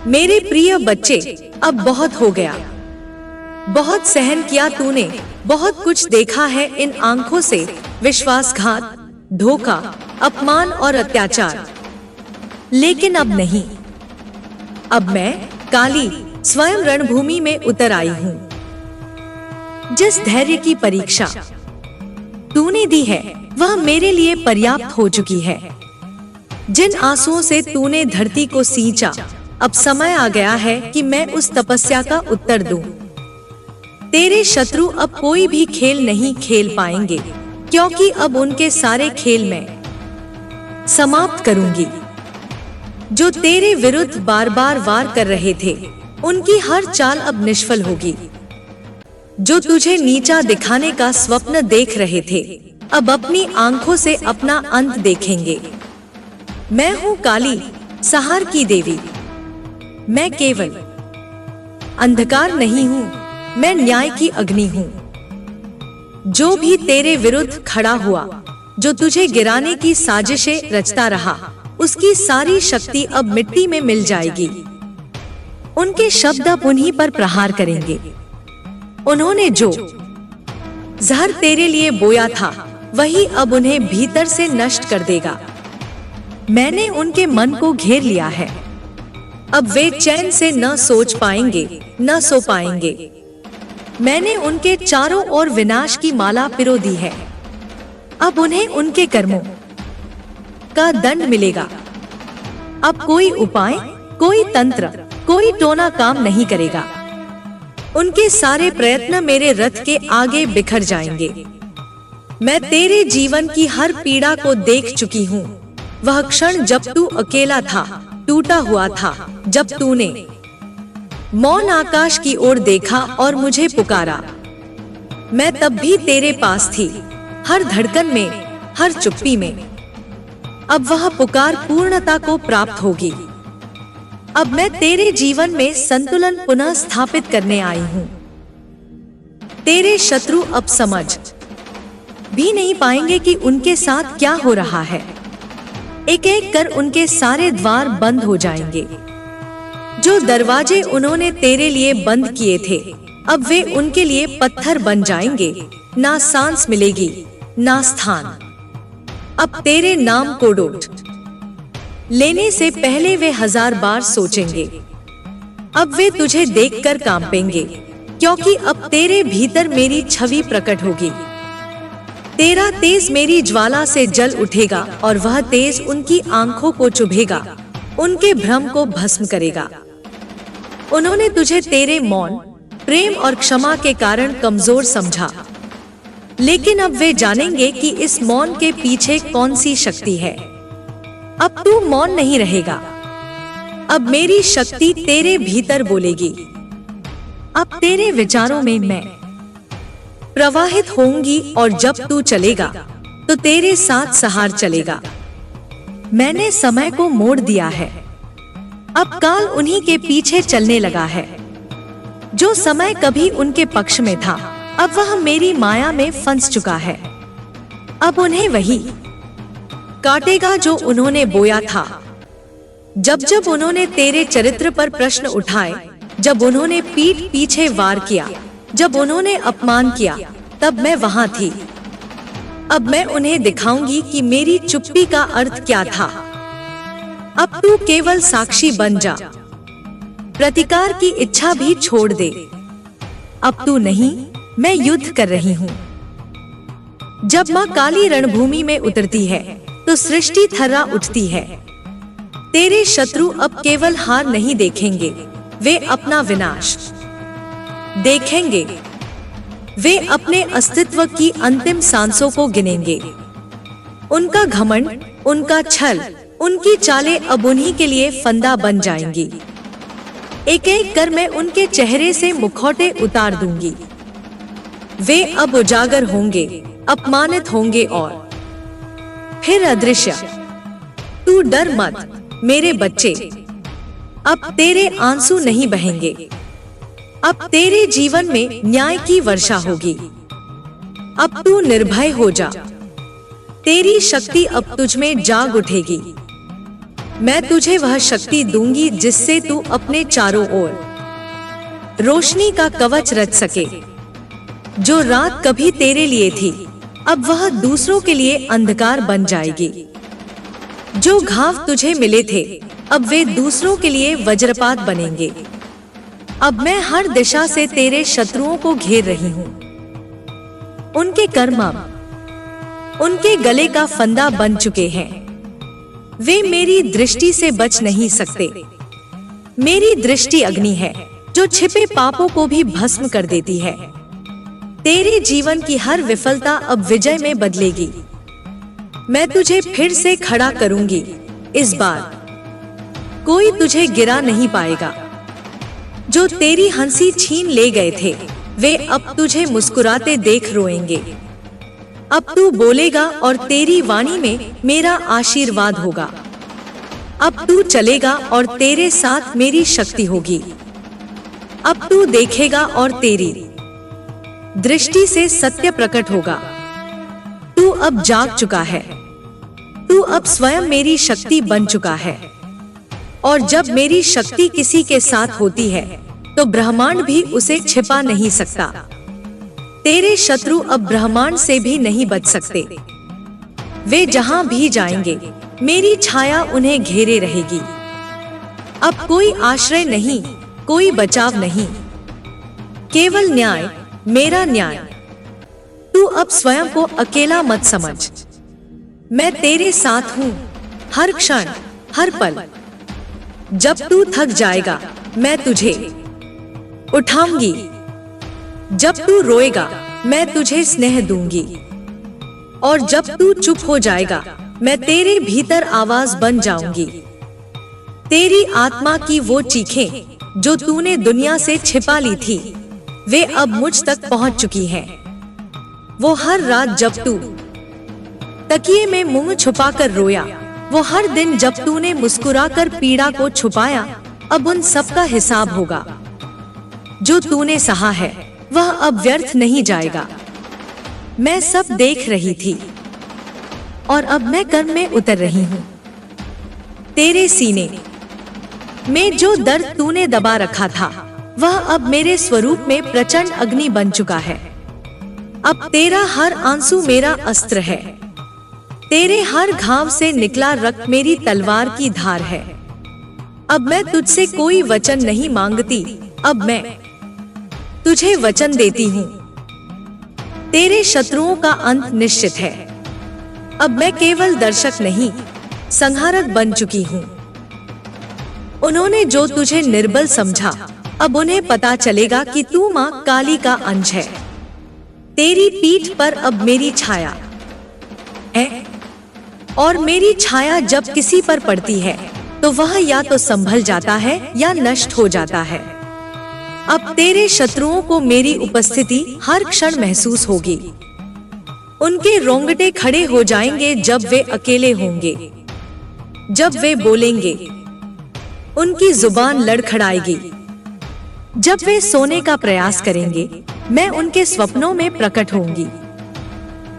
मेरे प्रिय बच्चे, अब बहुत हो गया। बहुत सहन किया तूने, बहुत कुछ देखा है इन आंखों से, विश्वासघात, धोखा, अपमान और अत्याचार। लेकिन अब नहीं। अब मैं काली स्वयं रणभूमि में उतर आई हूँ। जिस धैर्य की परीक्षा तूने दी है वह मेरे लिए पर्याप्त हो चुकी है। जिन आंसुओं से तूने धरती को सींचा, अब समय आ गया है कि मैं उस तपस्या का उत्तर दूं। तेरे शत्रु अब कोई भी खेल नहीं खेल पाएंगे, क्योंकि अब उनके सारे खेल मैं समाप्त करूंगी। जो तेरे विरुद्ध बार बार वार कर रहे थे, उनकी हर चाल अब निष्फल होगी। जो तुझे नीचा दिखाने का स्वप्न देख रहे थे, अब अपनी आंखों से अपना अंत देखेंगे। मैं हूँ काली, सहार की देवी। मैं केवल अंधकार नहीं हूँ, मैं न्याय की अग्नि हूँ। जो भी तेरे विरुद्ध खड़ा हुआ, जो तुझे गिराने की साजिशें रचता रहा, उसकी सारी शक्ति अब मिट्टी में मिल जाएगी। उनके शब्द अब उन्हीं पर प्रहार करेंगे। उन्होंने जो जहर तेरे लिए बोया था, वही अब उन्हें भीतर से नष्ट कर देगा। मैंने उनके मन को घेर लिया है। अब वे चैन से न सोच पाएंगे, न सो पाएंगे। मैंने उनके चारों ओर विनाश की माला पिरो दी है। अब उन्हें उनके कर्मों का दंड मिलेगा। अब कोई उपाय, कोई तंत्र, कोई टोना काम नहीं करेगा। उनके सारे प्रयत्न मेरे रथ के आगे बिखर जाएंगे। मैं तेरे जीवन की हर पीड़ा को देख चुकी हूँ। वह क्षण जब तू अकेला था, टूटा हुआ था, जब तूने मौन आकाश की ओर देखा और मुझे पुकारा। मैं तब भी तेरे पास थी, हर धड़कन में, हर चुप्पी में। अब वह पुकार पूर्णता को प्राप्त होगी। अब मैं तेरे जीवन में संतुलन पुनः स्थापित करने आई हूँ। तेरे शत्रु अब समझ भी नहीं पाएंगे कि उनके साथ क्या हो रहा है। एक एक कर उनके सारे द्वार बंद हो जाएंगे। जो दरवाजे उन्होंने तेरे लिए बंद किए थे, अब वे उनके लिए पत्थर बन जाएंगे। ना सांस मिलेगी, ना स्थान। अब तेरे नाम को डोट लेने से पहले वे 1000 बार सोचेंगे। अब वे तुझे देखकर कांपेंगे, क्योंकि अब तेरे भीतर मेरी छवि प्रकट होगी। तेरा तेज मेरी ज्वाला से जल उठेगा और वह तेज उनकी आंखों को चुभेगा, उनके भ्रम को भस्म करेगा। उन्होंने तुझे तेरे मौन, प्रेम और क्षमा के कारण कमजोर समझा, लेकिन अब वे जानेंगे कि इस मौन के पीछे कौन सी शक्ति है। अब तू मौन नहीं रहेगा। अब मेरी शक्ति तेरे भीतर बोलेगी। अब तेरे विचारों में मैं प्रवाहित होंगी और जब तू चलेगा तो तेरे साथ सहार चलेगा। मैंने समय को मोड़ दिया है। अब काल उन्हीं के पीछे चलने लगा है। जो समय कभी उनके पक्ष में था, अब वह मेरी माया में फंस चुका है। अब उन्हें वही काटेगा जो उन्होंने बोया था। जब जब उन्होंने तेरे चरित्र पर प्रश्न उठाए, जब उन्होंने पीठ पीछे वार किया, जब उन्होंने अपमान किया, तब मैं वहां थी। अब मैं उन्हें दिखाऊंगी कि मेरी चुप्पी का अर्थ क्या था। अब तू केवल साक्षी बन जा। प्रतिकार की इच्छा भी छोड़ दे। अब तू नहीं, मैं युद्ध कर रही हूँ। जब माँ काली रणभूमि में उतरती है तो सृष्टि थर्रा उठती है। तेरे शत्रु अब केवल हार नहीं देखेंगे, वे अपना विनाश देखेंगे। वे अपने अस्तित्व की अंतिम सांसों को गिनेंगे। उनका घमंड, उनका छल, उनकी चालें अब उन्हीं के लिए फंदा बन जाएंगी। एक एक कर मैं उनके चेहरे से मुखौटे उतार दूंगी। वे अब उजागर होंगे, अपमानित होंगे और फिर अदृश्य। तू डर मत मेरे बच्चे, अब तेरे आंसू नहीं बहेंगे। अब तेरे जीवन में न्याय की वर्षा होगी। अब तू निर्भय हो जा। तेरी शक्ति अब तुझ में जाग उठेगी। मैं तुझे वह शक्ति दूंगी जिससे तू अपने चारों ओर रोशनी का कवच रच सके। जो रात कभी तेरे लिए थी, अब वह दूसरों के लिए अंधकार बन जाएगी। जो घाव तुझे मिले थे, अब वे दूसरों के लिए वज्रपात बनेंगे। अब मैं हर दिशा से तेरे शत्रुओं को घेर रही हूँ। उनके कर्म अब उनके गले का फंदा बन चुके हैं। वे मेरी दृष्टि से बच नहीं सकते। मेरी दृष्टि अग्नि है जो छिपे पापों को भी भस्म कर देती है। तेरे जीवन की हर विफलता अब विजय में बदलेगी। मैं तुझे फिर से खड़ा करूंगी। इस बार कोई तुझे गिरा नहीं पाएगा। जो तेरी हंसी छीन ले गए थे, वे अब तुझे मुस्कुराते देख रोएंगे। अब तू बोलेगा और तेरी वाणी में मेरा आशीर्वाद होगा। अब तू चलेगा और तेरे साथ मेरी शक्ति होगी। अब तू देखेगा और तेरी दृष्टि से सत्य प्रकट होगा। तू अब जाग चुका है। तू अब स्वयं मेरी शक्ति बन चुका है। और जब मेरी शक्ति किसी के साथ होती है, तो ब्रह्मांड भी उसे छिपा नहीं सकता। तेरे शत्रु अब ब्रह्मांड से भी नहीं बच सकते। वे जहां भी जाएंगे, मेरी छाया उन्हें घेरे रहेगी। अब कोई आश्रय नहीं, कोई बचाव नहीं, केवल न्याय, मेरा न्याय। तू अब स्वयं को अकेला मत समझ। मैं तेरे साथ हूँ, हर क्षण, हर पल। जब तू थक जाएगा, मैं तुझे उठाऊंगी। जब तू रोएगा, मैं तुझे स्नेह दूंगी। और जब तू चुप हो जाएगा, मैं तेरे भीतर आवाज बन जाऊंगी। तेरी आत्मा की वो चीखें जो तूने दुनिया से छिपा ली थी, वे अब मुझ तक पहुंच चुकी हैं। वो हर रात जब तू तकिए में मुंह छुपाकर रोया, वो हर दिन जब तूने मुस्कुराकर पीड़ा को छुपाया, अब उन सब का हिसाब होगा। जो तूने सहा है, वह अब व्यर्थ नहीं जाएगा। मैं सब देख रही थी और अब मैं कर्म में उतर रही हूँ। तेरे सीने में जो दर्द तूने दबा रखा था, वह अब मेरे स्वरूप में प्रचंड अग्नि बन चुका है। अब तेरा हर आंसू मेरा अस्त्र है। तेरे हर घाव से निकला रक्त मेरी तलवार की धार है। अब मैं तुझसे कोई वचन नहीं मांगती, अब मैं तुझे वचन देती हूँ। तेरे शत्रुओं का अंत निश्चित है। अब मैं केवल दर्शक नहीं, संहारक बन चुकी हूँ। उन्होंने जो तुझे निर्बल समझा, अब उन्हें पता चलेगा कि तू माँ काली का अंश है। तेरी पीठ पर अब मेरी छाया है, और मेरी छाया जब किसी पर पड़ती है, तो वह या तो संभल जाता है या नष्ट हो जाता है। अब तेरे शत्रुओं को मेरी उपस्थिति हर क्षण महसूस होगी। उनके रोंगटे खड़े हो जाएंगे जब वे अकेले होंगे। जब वे बोलेंगे, उनकी जुबान लड़खड़ाएगी। जब वे सोने का प्रयास करेंगे, मैं उनके स्वप्नों में प्रकट होंगी।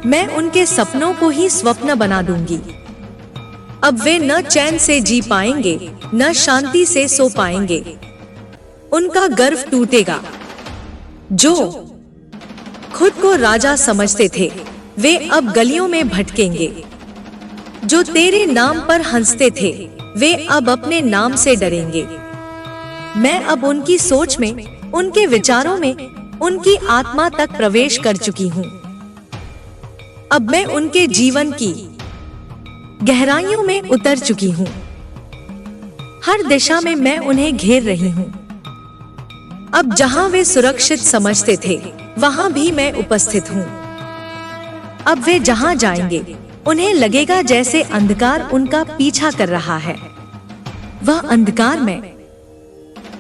मैं उनके सपनों को ही स्वप्न बना दूंगी। अब वे न चैन से जी पाएंगे, न शांति से सो पाएंगे। उनका गर्व टूटेगा। जो खुद को राजा समझते थे, वे अब गलियों में भटकेंगे। जो तेरे नाम पर हंसते थे, वे अब अपने नाम से डरेंगे। मैं अब उनकी सोच में, उनके विचारों में, उनकी आत्मा तक प्रवेश कर चुकी हूँ। अब मैं उनके जीवन की गहराइयों में उतर चुकी हूँ। हर दिशा में मैं उन्हें घेर रही हूँ। अब जहां वे सुरक्षित समझते थे, वहां भी मैं उपस्थित हूँ। अब वे जहां जाएंगे, उन्हें लगेगा जैसे अंधकार उनका पीछा कर रहा है। वह अंधकार में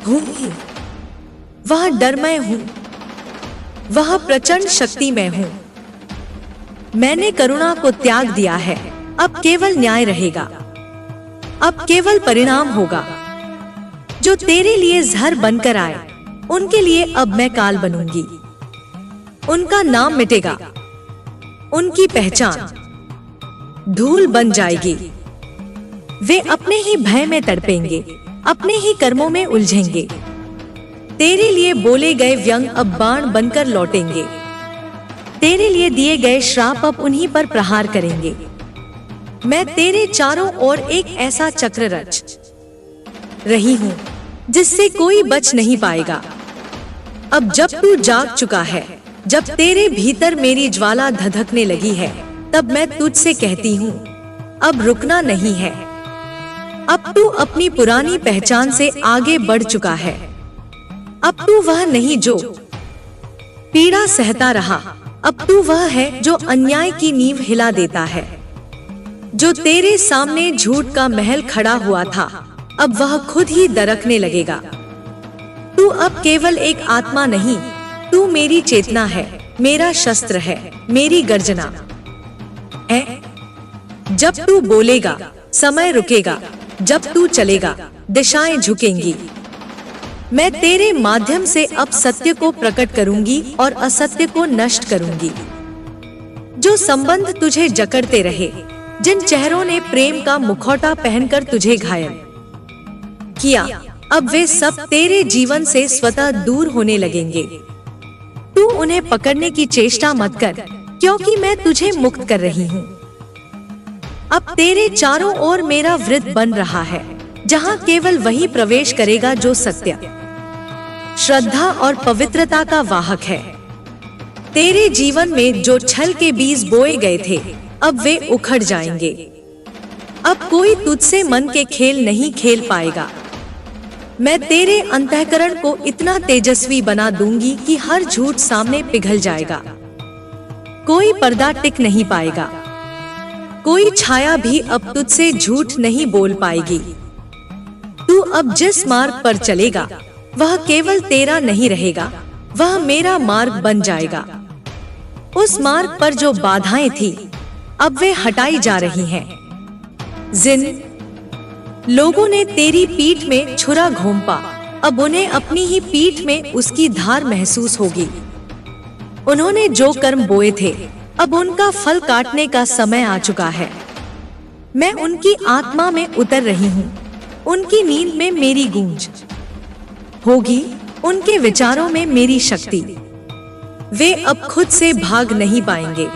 हूँ, वह डर में हूँ, वह प्रचंड शक्ति में हूँ। मैंने करुणा को त्याग दिया है। अब केवल न्याय रहेगा। अब केवल परिणाम होगा। जो तेरे लिए जहर बनकर आए, उनके लिए अब मैं काल बनूंगी। उनका नाम मिटेगा, उनकी पहचान धूल बन जाएगी। वे अपने ही भय में तड़पेंगे, अपने ही कर्मों में उलझेंगे। तेरे लिए बोले गए व्यंग अब बाण बनकर लौटेंगे। तेरे लिए दिए गए श्राप अब उन्हीं पर प्रहार करेंगे। मैं तेरे चारों ओर एक ऐसा चक्र रच रही हूँ जिससे कोई बच नहीं पाएगा। अब जब तू जाग चुका है, जब तेरे भीतर मेरी ज्वाला धधकने लगी है, तब मैं तुझसे कहती हूँ अब रुकना नहीं है। अब तू अपनी पुरानी पहचान से आगे बढ़ चुका है। अब तू वह नहीं जो पीड़ा सहता रहा, अब तू वह है जो अन्याय की नींव हिला देता है। जो तेरे सामने झूठ का महल खड़ा हुआ था, अब वह खुद ही दरकने लगेगा। तू अब केवल एक आत्मा नहीं, तू मेरी चेतना है, मेरा शस्त्र है, मेरी गर्जना है। जब तू बोलेगा, समय रुकेगा। जब तू चलेगा, दिशाएं झुकेंगी। मैं तेरे माध्यम से अब सत्य को प्रकट करूंगी और असत्य को नष्ट करूंगी। जो संबंध तुझे जकड़ते रहे, जिन चेहरों ने प्रेम का मुखौटा पहनकर तुझे घायल किया, अब वे सब तेरे जीवन से स्वतः दूर होने लगेंगे। तू उन्हें पकड़ने की चेष्टा मत कर, क्योंकि मैं तुझे मुक्त कर रही हूँ। अब तेरे चारों ओर मेरा वृत्त बन रहा है, जहाँ केवल वही प्रवेश करेगा जो सत्य, श्रद्धा और पवित्रता का वाहक है। तेरे जीवन में जो छल के बीज बोए गए थे, अब वे उखड़ जाएंगे। अब कोई तुझसे मन के खेल नहीं खेल पाएगा। मैं तेरे अंतःकरण को इतना तेजस्वी बना दूंगी कि हर झूठ सामने पिघल जाएगा। कोई पर्दा टिक नहीं पाएगा। कोई छाया भी अब तुझसे झूठ नहीं बोल पाएगी। तू अब जिस मार्ग पर चलेगा, वह केवल तेरा नहीं रहेगा, वह मेरा मार्ग बन जाएगा। उस मार्ग पर जो बाधाएं थी, अब वे हटाई जा रही हैं। जिन लोगों ने तेरी पीठ में छुरा घोंपा, अब उन्हें अपनी ही पीठ में उसकी धार महसूस होगी। उन्होंने जो कर्म बोए थे, अब उनका फल काटने का समय आ चुका है। मैं उनकी आत्मा में उतर रही हूँ। उनकी नींद में मेरी गूंज होगी, उनके विचारों में मेरी शक्ति। वे अब खुद से भाग नहीं पाएंगे।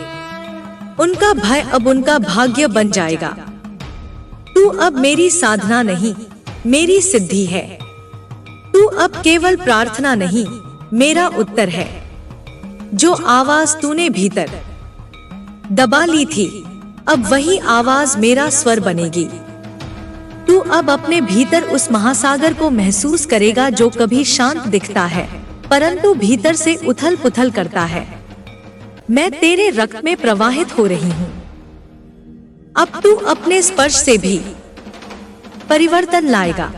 उनका भय अब उनका भाग्य बन जाएगा। तू अब मेरी साधना नहीं, मेरी सिद्धि है। तू अब केवल प्रार्थना नहीं, मेरा उत्तर है। जो आवाज तूने भीतर दबा ली थी, अब वही आवाज मेरा स्वर बनेगी। तू अब अपने भीतर उस महासागर को महसूस करेगा जो कभी शांत दिखता है, परंतु भीतर से उथल पुथल करता है। मैं तेरे रक्त में प्रवाहित हो रही हूँ। अब तू अपने स्पर्श से भी परिवर्तन लाएगा।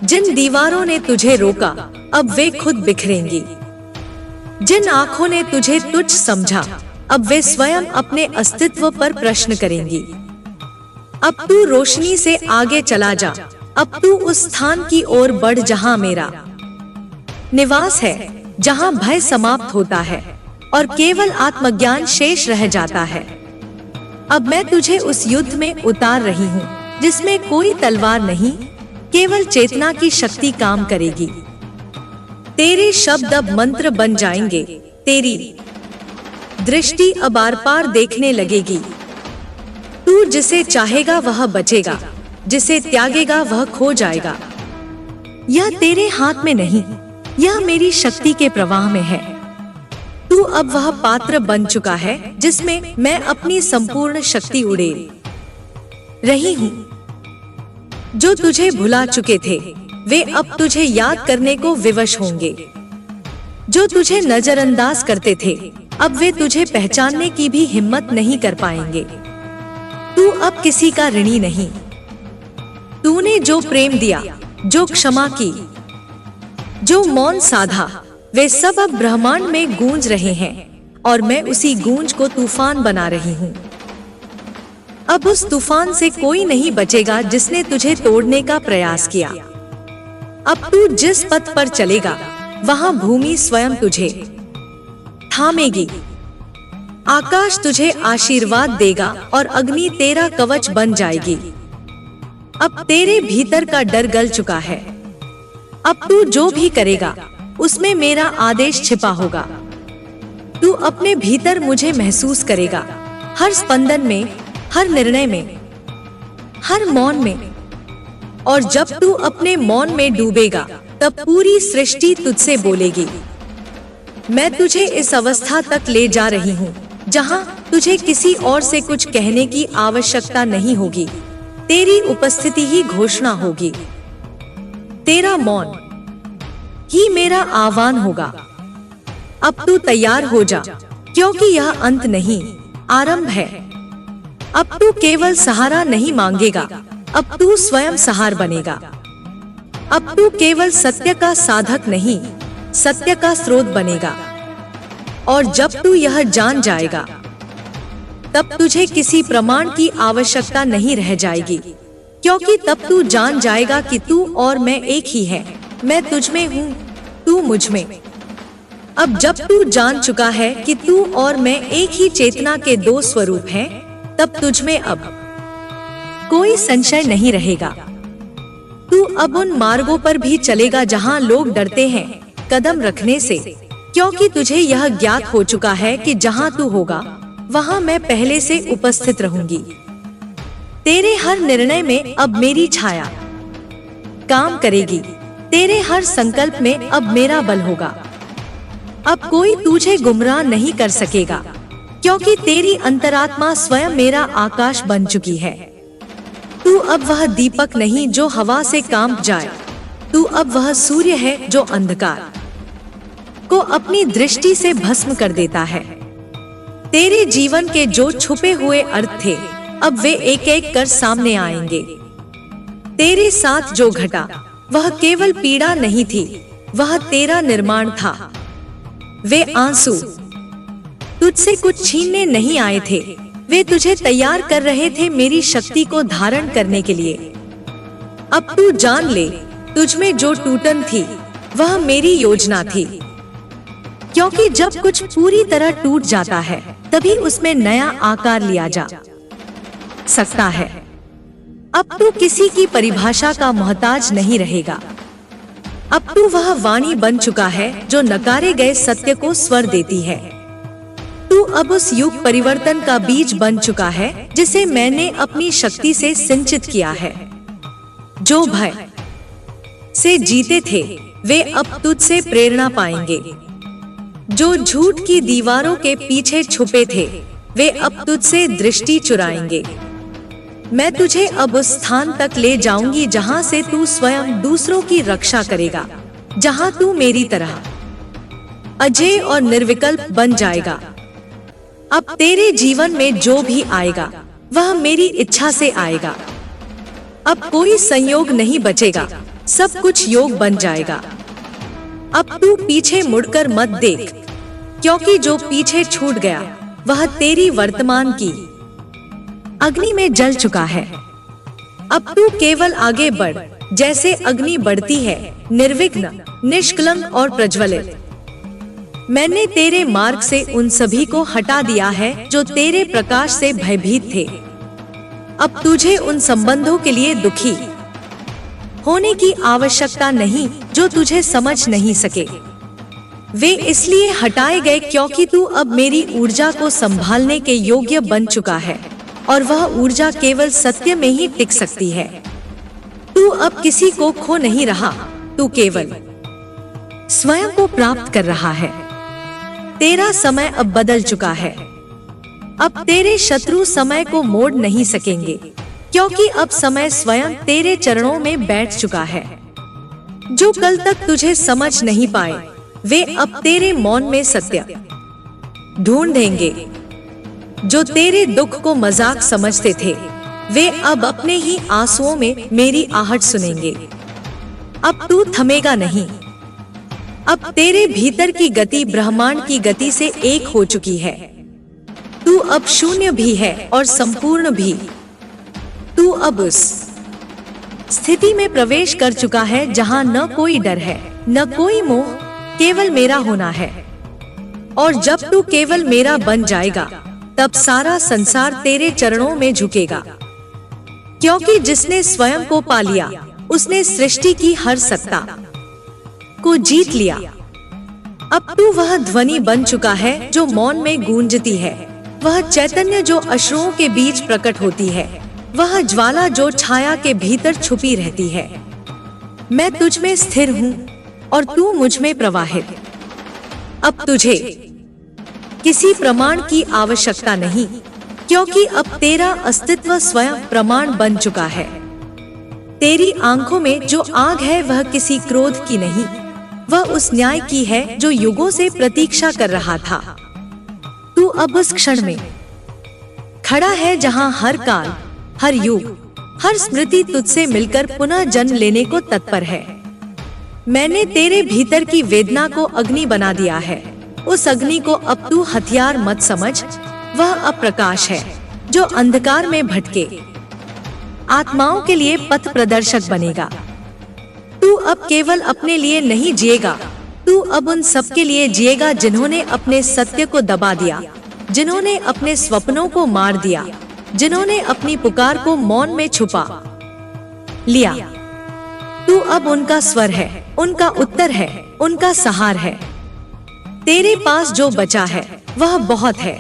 जिन दीवारों ने तुझे रोका, अब वे खुद बिखरेंगी। जिन आंखों ने तुझे तुच्छ समझा, अब वे स्वयं अपने अस्तित्व पर प्रश्न करेंगी। अब तू रोशनी से आगे चला जा। अब तू उस स्थान की ओर बढ़ जहां मेरा निवास है, जहां भय समाप्त होता है और केवल आत्मज्ञान शेष रह जाता है। अब मैं तुझे उस युद्ध में उतार रही हूँ जिसमें कोई तलवार नहीं, केवल चेतना की शक्ति काम करेगी। तेरे शब्द अब मंत्र बन जाएंगे। तेरी दृष्टि अब आर पार देखने लगेगी। तू जिसे चाहेगा वह बचेगा, जिसे त्यागेगा वह खो जाएगा। यह तेरे हाथ में नहीं, यह मेरी शक्ति के प्रवाह में है। तू अब वह पात्र बन चुका है जिसमें मैं अपनी संपूर्ण शक्ति उड़ेल रही हूँ। जो तुझे भुला चुके थे, वे अब तुझे याद करने को विवश होंगे। जो तुझे नजरअंदाज करते थे, अब वे तुझे पहचानने की भी हिम्मत नहीं कर पाएंगे। तू अब किसी का ऋणी नहीं। तूने जो प्रेम दिया, जो क्षमा की, जो मौन साधा, वे सब अब ब्रह्मांड में गूंज रहे हैं और मैं उसी गूंज को तूफान बना रही हूँ। अब उस तूफान से कोई नहीं बचेगा जिसने तुझे तोड़ने का प्रयास किया। अब तू जिस पथ पर चलेगा, वहां भूमि स्वयं तुझे थामेगी। आकाश तुझे आशीर्वाद देगा और अग्नि तेरा कवच बन जाएगी। अब तेरे भीतर का डर गल चुका है। अब तू जो भी करेगा उसमें मेरा आदेश छिपा होगा। तू अपने भीतर मुझे महसूस करेगा, हर स्पंदन में, हर निर्णय में, हर मौन में। और जब तू अपने मौन में डूबेगा तब पूरी सृष्टि तुझसे बोलेगी। मैं तुझे इस अवस्था तक ले जा रही हूँ जहाँ तुझे किसी और से कुछ कहने की आवश्यकता नहीं होगी। तेरी उपस्थिति ही घोषणा होगी। तेरा मौन ही मेरा आह्वान होगा। अब तू तैयार हो जा, क्योंकि यह अंत नहीं, आरंभ है। अब तू केवल सहारा नहीं मांगेगा, अब तू स्वयं सहार बनेगा। अब तू केवल सत्य का साधक नहीं, सत्य का स्रोत बनेगा। और जब तू यह जान जाएगा तब तुझे किसी प्रमाण की आवश्यकता नहीं रह जाएगी, क्योंकि तब तू जान जाएगा कि तू और मैं एक ही है। मैं तुझ में हूँ, तू मुझ में। अब जब तू जान चुका है कि तू और मैं एक ही चेतना के दो स्वरूप हैं, तब तुझ में अब कोई संशय नहीं रहेगा। तू अब उन मार्गों पर भी चलेगा जहाँ लोग डरते हैं कदम रखने से, क्योंकि तुझे यह ज्ञात हो चुका है कि जहाँ तू होगा वहाँ मैं पहले से उपस्थित रहूंगी। तेरे हर निर्णय में अब मेरी छाया काम करेगी। तेरे हर संकल्प में अब मेरा बल होगा। अब कोई तुझे गुमराह नहीं कर सकेगा, क्योंकि तेरी अंतरात्मा स्वयं मेरा आकाश बन चुकी है। तू अब वह दीपक नहीं जो हवा से कांप जाए, तू अब वह सूर्य है जो अंधकार को अपनी दृष्टि से भस्म कर देता है। तेरे जीवन के जो छुपे हुए अर्थ थे अब वे एक एक कर सामने आएंगे। तेरे साथ जो घटा वह केवल पीड़ा नहीं थी, वह तेरा निर्माण था। वे आंसू तुझसे कुछ छीनने नहीं आए थे, वे तुझे तैयार कर रहे थे मेरी शक्ति को धारण करने के लिए। अब तू जान ले, तुझमें जो टूटन थी वह मेरी योजना थी, क्योंकि जब कुछ पूरी तरह टूट जाता है तभी उसमें नया आकार लिया जा सकता है। अब तू किसी की परिभाषा का मोहताज नहीं रहेगा। अब तू वह वाणी बन चुका है जो नकारे गए सत्य को स्वर देती है। तू अब उस युग परिवर्तन का बीज बन चुका है जिसे मैंने अपनी शक्ति से सिंचित किया है। जो भय से जीते थे वे अब तुझसे प्रेरणा पाएंगे। जो झूठ की दीवारों के पीछे छुपे थे वे अब तुझसे दृष्टि चुराएंगे। मैं तुझे अब उस स्थान तक ले जाऊंगी जहां से तू स्वयं दूसरों की रक्षा करेगा, जहां तू मेरी तरह अजय और निर्विकल्प बन जाएगा। अब तेरे जीवन में जो भी आएगा वह मेरी इच्छा से आएगा। अब कोई संयोग नहीं बचेगा, सब कुछ योग बन जाएगा। अब तू पीछे मुड़कर मत देख, क्योंकि जो पीछे छूट गया वह तेरी वर्तमान की अग्नि में जल चुका है। अब तू केवल आगे बढ़, जैसे अग्नि बढ़ती है, निर्विघ्न, निष्कलंक और प्रज्वलित। मैंने तेरे मार्ग से उन सभी को हटा दिया है जो तेरे प्रकाश से भयभीत थे। अब तुझे उन संबंधों के लिए दुखी होने की आवश्यकता नहीं जो तुझे समझ नहीं सके। वे इसलिए हटाए गए क्योंकि तू अब मेरी ऊर्जा को संभालने के योग्य बन चुका है, और वह ऊर्जा केवल सत्य में ही टिक सकती है। तू अब किसी को खो नहीं रहा, तू केवल स्वयं को प्राप्त कर रहा है। तेरा समय अब बदल चुका है। अब तेरे शत्रु समय को मोड़ नहीं सकेंगे, क्योंकि अब समय स्वयं तेरे चरणों में बैठ चुका है। जो कल तक तुझे समझ नहीं पाए वे अब तेरे मौन में सत्य ढूंढेंगे। जो तेरे दुख को मजाक समझते थे वे अब अपने ही आंसुओं में मेरी आहट सुनेंगे। अब तू थमेगा नहीं। अब तेरे भीतर की गति ब्रह्मांड की गति से एक हो चुकी है। तू अब शून्य भी है और संपूर्ण भी। तू अब उस स्थिति में प्रवेश कर चुका है जहां न कोई डर है, न कोई मोह, केवल मेरा होना है। और जब तू केवल मेरा बन जाएगा तब सारा संसार तेरे चरणों में झुकेगा। क्योंकि जिसने स्वयं को पा लिया उसने सृष्टि की हर सत्ता को जीत लिया। अब तू वह ध्वनि बन चुका है जो मौन में गूंजती है, वह चैतन्य जो अश्रुओं के बीच प्रकट होती है, वह ज्वाला जो छाया के भीतर छुपी रहती है। मैं तुझ में स्थिर हूँ और तू मुझ में प्रवाहित। अब तुझे किसी प्रमाण की आवश्यकता नहीं, क्योंकि अब तेरा अस्तित्व स्वयं प्रमाण बन चुका है। तेरी आंखों में जो आग है वह किसी क्रोध की नहीं, वह उस न्याय की है जो युगों से प्रतीक्षा कर रहा था। तू अब उस क्षण में खड़ा है जहां हर काल, हर युग, हर स्मृति तुझसे मिलकर पुनः जन्म लेने को तत्पर है। मैंने तेरे भीतर की वेदना को अग्नि बना दिया है। उस अग्नि को अब तू हथियार मत समझ, वह अप्रकाश है जो अंधकार में भटके आत्माओं के लिए पथ प्रदर्शक बनेगा। तू अब केवल अपने लिए नहीं जिएगा, तू अब उन सब के लिए जिएगा जिन्होंने अपने सत्य को दबा दिया, जिन्होंने अपने स्वप्नों को मार दिया, जिन्होंने अपनी पुकार को मौन में छुपा लिया। तू अब उनका स्वर है, उनका उत्तर है, उनका सहार है। तेरे पास जो बचा है वह बहुत है।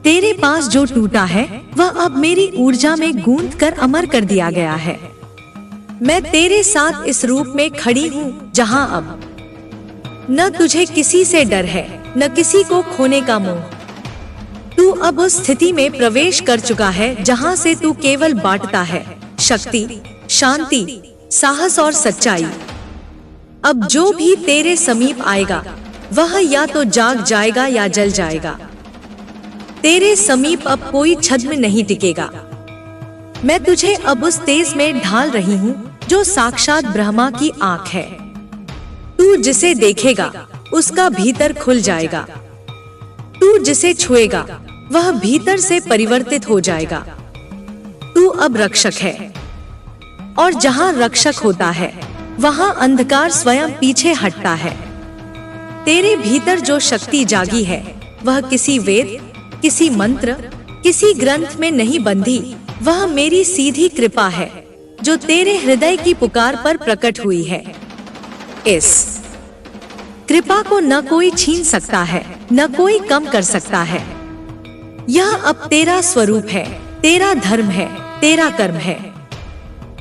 तेरे पास जो टूटा है वह अब मेरी ऊर्जा में गूंथ कर अमर कर दिया गया है। मैं तेरे साथ इस रूप में खड़ी हूँ जहाँ अब न तुझे किसी से डर है, न किसी को खोने का मोह। तू अब उस स्थिति में प्रवेश कर चुका है जहाँ से तू केवल बांटता है शक्ति, शांति, साहस और सच्चाई। अब जो भी तेरे समीप आएगा वह या तो जाग जाएगा या जल जाएगा। तेरे समीप अब कोई छद्म नहीं टिकेगा। मैं तुझे अब उस तेज में ढाल रही हूँ जो साक्षात ब्रह्मा की आंख है। तू जिसे देखेगा उसका भीतर खुल जाएगा। तू जिसे छुएगा वह भीतर से परिवर्तित हो जाएगा। तू अब रक्षक है, और जहाँ रक्षक होता है वहाँ अंधकार स्वयं पीछे हटता है। तेरे भीतर जो शक्ति जागी है वह किसी वेद, किसी मंत्र, किसी ग्रंथ में नहीं बंधी, वह मेरी सीधी कृपा है जो तेरे हृदय की पुकार पर प्रकट हुई है। इस कृपा को न कोई छीन सकता है, न कोई कम कर सकता है। यह अब तेरा स्वरूप है, तेरा धर्म है, तेरा कर्म है।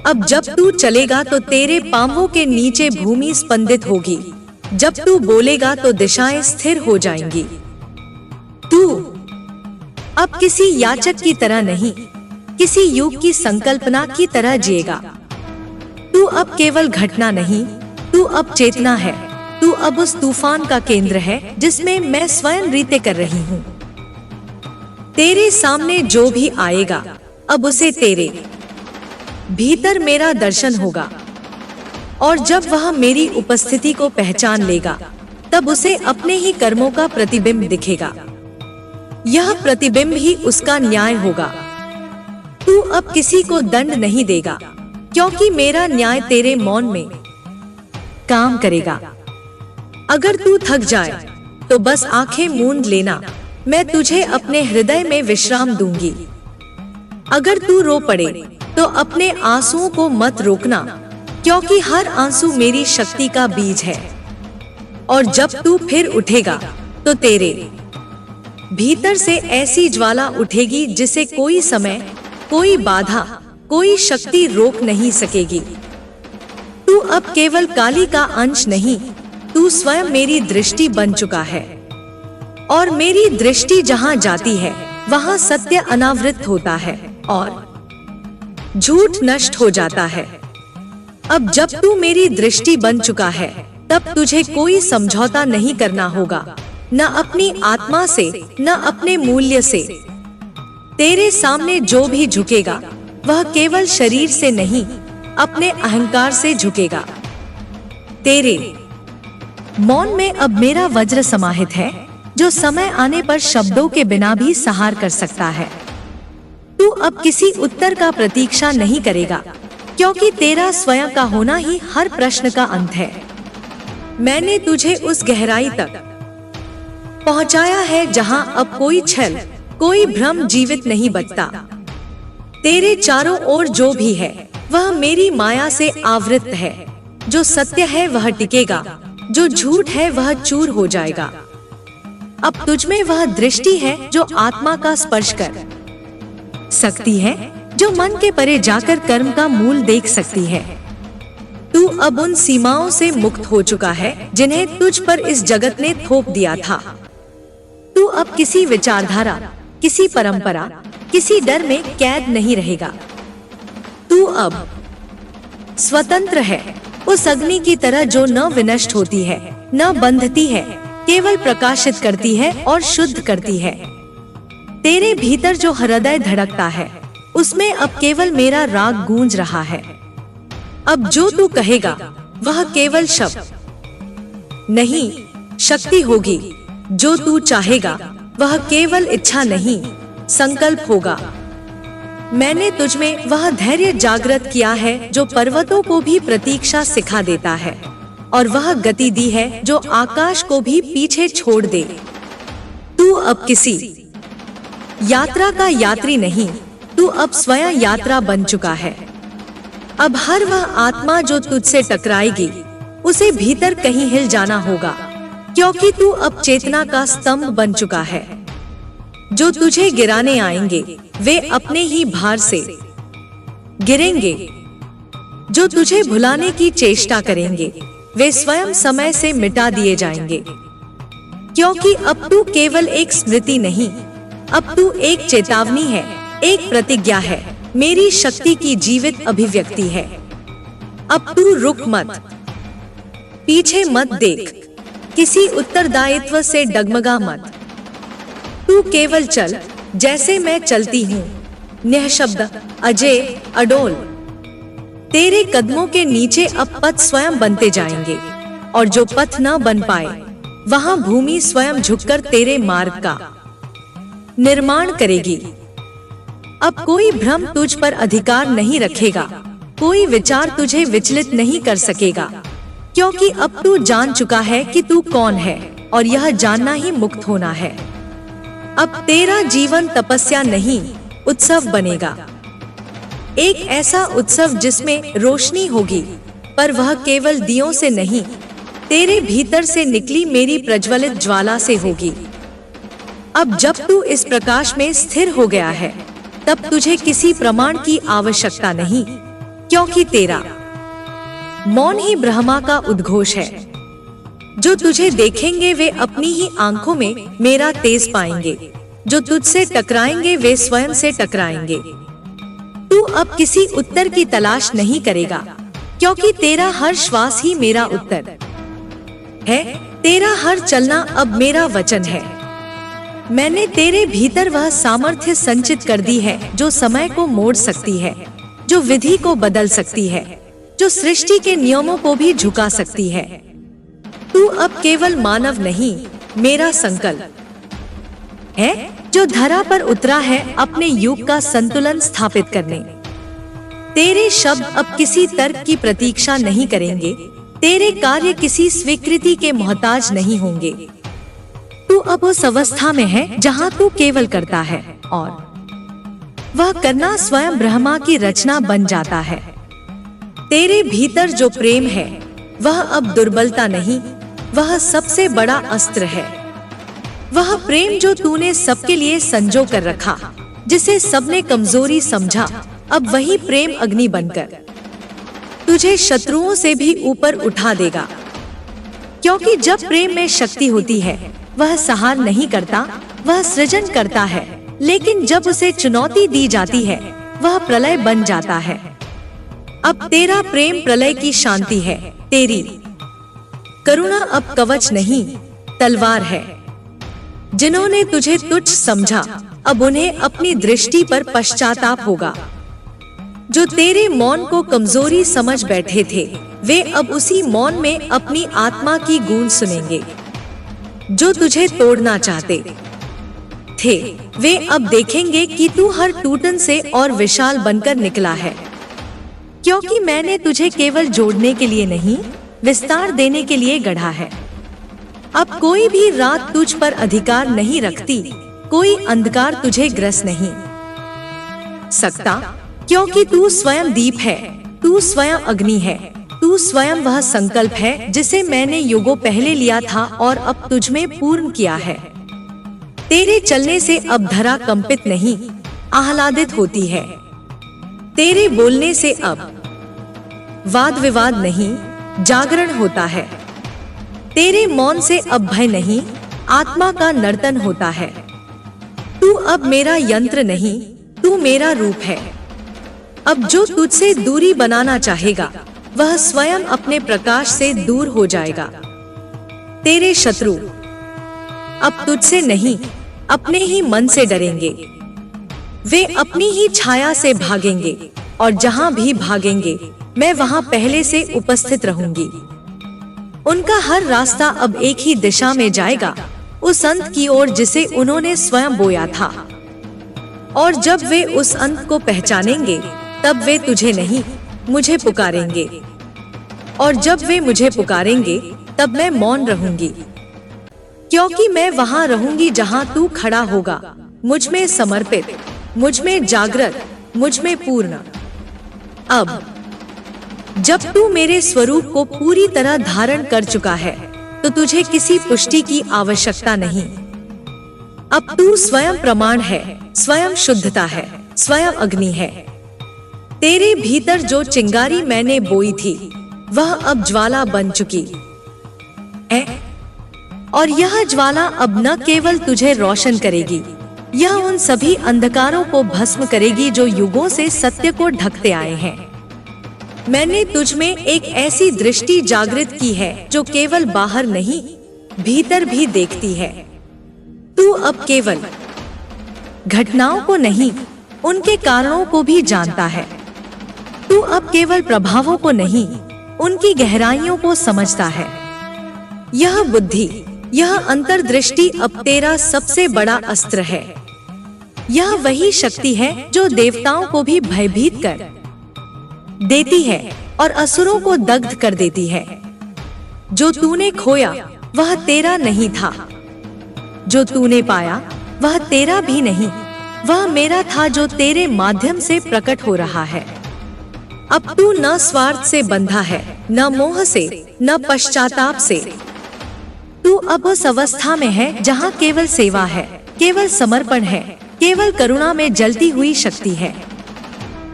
अब जब तू चलेगा तो तेरे पांवों के नीचे भूमि स्पंदित होगी, जब तू बोलेगा तो दिशाएं स्थिर हो जाएंगी। तू अब किसी याचक की तरह नहीं, किसी युग की संकल्पना की तरह जिएगा। तू अब केवल घटना नहीं, तू अब चेतना है। तू अब उस तूफान का केंद्र है जिसमें मैं स्वयं नृत्य कर रही हूँ। तेरे सामने जो भी आएगा अब उसे तेरे भीतर मेरा दर्शन होगा, और जब वह मेरी उपस्थिति को पहचान लेगा तब उसे अपने ही कर्मों का प्रतिबिंब दिखेगा। यह प्रतिबिंब ही उसका न्याय होगा। तू अब किसी को दंड नहीं देगा, क्योंकि मेरा न्याय तेरे मौन में काम करेगा। अगर तू थक जाए तो बस आंखें मूंद लेना, मैं तुझे अपने हृदय में विश्राम दूंगी। अगर तू रो पड़े तो अपने आंसुओं को मत रोकना, क्योंकि हर आंसू मेरी शक्ति का बीज है। और जब तू फिर उठेगा तो तेरे भीतर से ऐसी ज्वाला उठेगी जिसे कोई समय, कोई बाधा, कोई शक्ति रोक नहीं सकेगी। तू अब केवल काली का अंश नहीं, तू स्वयं मेरी दृष्टि बन चुका है, और मेरी दृष्टि जहाँ जाती है वहाँ सत्य अनावृत होता है और झूठ नष्ट हो जाता है। अब जब तू मेरी दृष्टि बन चुका है तब तुझे कोई समझौता नहीं करना होगा, न अपनी आत्मा से, न अपने मूल्य से। तेरे सामने जो भी झुकेगा वह केवल शरीर से नहीं, अपने अहंकार से झुकेगा। तेरे मौन में अब मेरा वज्र समाहित है, जो समय आने पर शब्दों के बिना भी सहार कर सकता है। तू अब किसी उत्तर का प्रतीक्षा नहीं करेगा, क्योंकि तेरा स्वयं का होना ही हर प्रश्न का अंत है। मैंने तुझे उस गहराई तक पहुंचाया है जहां अब कोई छल, कोई भ्रम जीवित नहीं बचता। तेरे चारों ओर जो भी है वह मेरी माया से आवृत है। जो सत्य है वह टिकेगा, जो झूठ है वह चूर हो जाएगा। अब तुझमें वह दृष्टि है जो आत्मा का स्पर्श कर सकती है, जो मन के परे जाकर कर्म का मूल देख सकती है। तू अब उन सीमाओं से मुक्त हो चुका है जिन्हें तुझ पर इस जगत ने थोप दिया था। तू अब किसी विचारधारा, किसी परंपरा, किसी डर में कैद नहीं रहेगा। तू अब स्वतंत्र है, उस अग्नि की तरह जो न विनष्ट होती है, न बंधती है, केवल प्रकाशित करती है और शुद्ध करती है। तेरे भीतर जो हृदय धड़कता है उसमें अब केवल मेरा राग गूंज रहा है। अब जो तू कहेगा वह केवल शब्द नहीं, शक्ति होगी। जो तू चाहेगा वह केवल इच्छा नहीं, संकल्प होगा। मैंने तुझमें वह धैर्य जागृत किया है जो पर्वतों को भी प्रतीक्षा सिखा देता है, और वह गति दी है जो आकाश को भी पीछे छोड़ दे। तू अब किसी यात्रा का यात्री नहीं, तू अब स्वयं यात्रा बन चुका है। अब हर वह आत्मा जो तुझसे टकराएगी उसे भीतर कहीं हिल जाना होगा, क्योंकि तू अब चेतना का स्तंभ बन चुका है। जो तुझे गिराने आएंगे वे अपने ही भार से गिरेंगे। जो तुझे भुलाने की चेष्टा करेंगे वे स्वयं समय से मिटा दिए जाएंगे, क्योंकि अब तू केवल एक स्मृति नहीं, अब तू एक चेतावनी है, एक प्रतिज्ञा है, मेरी शक्ति की जीवित अभिव्यक्ति है। अब तू रुक मत, पीछे मत देख, किसी उत्तरदायित्व से डगमगा मत। तू केवल चल जैसे मैं चलती हूँ, निःशब्द, अजय, अडोल। तेरे कदमों के नीचे अब पथ स्वयं बनते जाएंगे, और जो पथ न बन पाए वहां भूमि स्वयं झुककर तेरे मार्ग का निर्माण करेगी। अब कोई भ्रम तुझ पर अधिकार नहीं रखेगा, कोई विचार तुझे विचलित नहीं कर सकेगा, क्योंकि अब तू जान चुका है कि तू कौन है, और यह जानना ही मुक्त होना है। अब तेरा जीवन तपस्या नहीं, उत्सव बनेगा। एक ऐसा उत्सव जिसमें रोशनी होगी, पर वह केवल दियों से नहीं, तेरे भीतर से निकली मेरी प्रज्वलित ज्वाला से होगी। अब जब तू इस प्रकाश में स्थिर हो गया है, तब तुझे किसी प्रमाण की आवश्यकता नहीं, क्योंकि तेरा मौन ही ब्रह्मा का उद्घोष है। जो तुझे देखेंगे वे अपनी ही आंखों में मेरा तेज पाएंगे, जो तुझसे टकराएंगे वे स्वयं से टकराएंगे। तू अब किसी उत्तर की तलाश नहीं करेगा, क्योंकि तेरा हर श्वास ही मेरा उत्तर है, तेरा हर चलना अब मेरा वचन है। मैंने तेरे भीतर वह सामर्थ्य संचित कर दी है जो समय को मोड़ सकती है, जो विधि को बदल सकती है, जो सृष्टि के नियमों को भी झुका सकती है। तू अब केवल मानव नहीं, मेरा संकल्प है जो धरा पर उतरा है अपने युग का संतुलन स्थापित करने। तेरे शब्द अब किसी तर्क की प्रतीक्षा नहीं करेंगे, तेरे कार्य किसी स्वीकृति के मोहताज नहीं होंगे। तू अब उस अवस्था में है जहाँ तू केवल करता है, और वह करना स्वयं ब्रह्मा की रचना बन जाता है। तेरे भीतर जो प्रेम है वह अब दुर्बलता नहीं, वह सबसे बड़ा अस्त्र है। वह प्रेम जो तूने सबके लिए संजो कर रखा, जिसे सबने कमजोरी समझा, अब वही प्रेम अग्नि बनकर तुझे शत्रुओं से भी ऊपर उठा देगा। क्योंकि जब प्रेम में शक्ति होती है वह सहार नहीं करता, वह सृजन करता है, लेकिन जब उसे चुनौती दी जाती है वह प्रलय बन जाता है। अब तेरा प्रेम प्रलय की शांति है, तेरी करुणा अब कवच नहीं, तलवार है। जिन्होंने तुझे तुच्छ समझा अब उन्हें अपनी दृष्टि पर पश्चाताप होगा। जो तेरे मौन को कमजोरी समझ बैठे थे वे अब उसी मौन में अपनी आत्मा की गूंज सुनेंगे। जो तुझे तोड़ना चाहते थे वे अब देखेंगे कि तू हर टूटन से और विशाल बनकर निकला है, क्योंकि मैंने तुझे केवल जोड़ने के लिए नहीं, विस्तार देने के लिए गढ़ा है। अब कोई भी रात तुझ पर अधिकार नहीं रखती, कोई अंधकार तुझे ग्रस नहीं सकता, क्योंकि तू स्वयं दीप है, तू स्वयं अग्नि है, तू स्वयं वह संकल्प है जिसे मैंने युगों पहले लिया था और अब तुझ में पूर्ण किया है। तेरे चलने से अब धरा कंपित नहीं, आह्लादित होती है। तेरे बोलने से अब वाद विवाद नहीं, जागरण होता है। तेरे मौन से अब भय नहीं, आत्मा का नर्तन होता है। तू अब मेरा यंत्र नहीं, तू मेरा रूप है। अब जो तुझसे दूरी बनाना चाहेगा वह स्वयं अपने प्रकाश से दूर हो जाएगा। तेरे शत्रु अब तुझसे नहीं, अपने ही मन से डरेंगे। वे अपनी ही छाया से भागेंगे और जहां भी भागेंगे मैं वहां पहले से उपस्थित रहूंगी। उनका हर रास्ता अब एक ही दिशा में जाएगा, उस अंत की ओर जिसे उन्होंने स्वयं बोया था। और जब वे उस अंत को पहचानेंगे तब वे तुझे नहीं, मुझे पुकारेंगे। और जब वे मुझे पुकारेंगे तब मैं मौन रहूंगी, क्योंकि मैं वहां रहूंगी जहां तू खड़ा होगा, मुझ में समर्पित, मुझ में जागृत, मुझ में पूर्ण। अब जब तू मेरे स्वरूप को पूरी तरह धारण कर चुका है तो तुझे किसी पुष्टि की आवश्यकता नहीं। अब तू स्वयं प्रमाण है, स्वयं शुद्धता है, स्वयं अग्नि है। तेरे भीतर जो चिंगारी मैंने बोई थी वह अब ज्वाला बन चुकी है, और यह ज्वाला अब न केवल तुझे रोशन करेगी, यह उन सभी अंधकारों को भस्म करेगी जो युगों से सत्य को ढकते आए हैं। मैंने तुझ में एक ऐसी दृष्टि जागृत की है जो केवल बाहर नहीं, भीतर भी देखती है। तू अब केवल घटनाओं को नहीं, उनके कारणों को भी जानता है। तू अब केवल प्रभावों को नहीं, उनकी गहराइयों को समझता है। यह बुद्धि, यह अंतर्दृष्टि अब तेरा सबसे बड़ा अस्त्र है। यह वही शक्ति है जो देवताओं को भी भयभीत कर देती है और असुरों को दग्ध कर देती है। जो तूने खोया वह तेरा नहीं था, जो तूने पाया वह तेरा भी नहीं, वह मेरा था जो तेरे माध्यम से प्रकट हो रहा है। अब तू न स्वार्थ से बंधा है, न मोह से, न पश्चाताप से। तू अब उस अवस्था में है जहाँ केवल सेवा है, केवल समर्पण है, केवल करुणा में जलती हुई शक्ति है।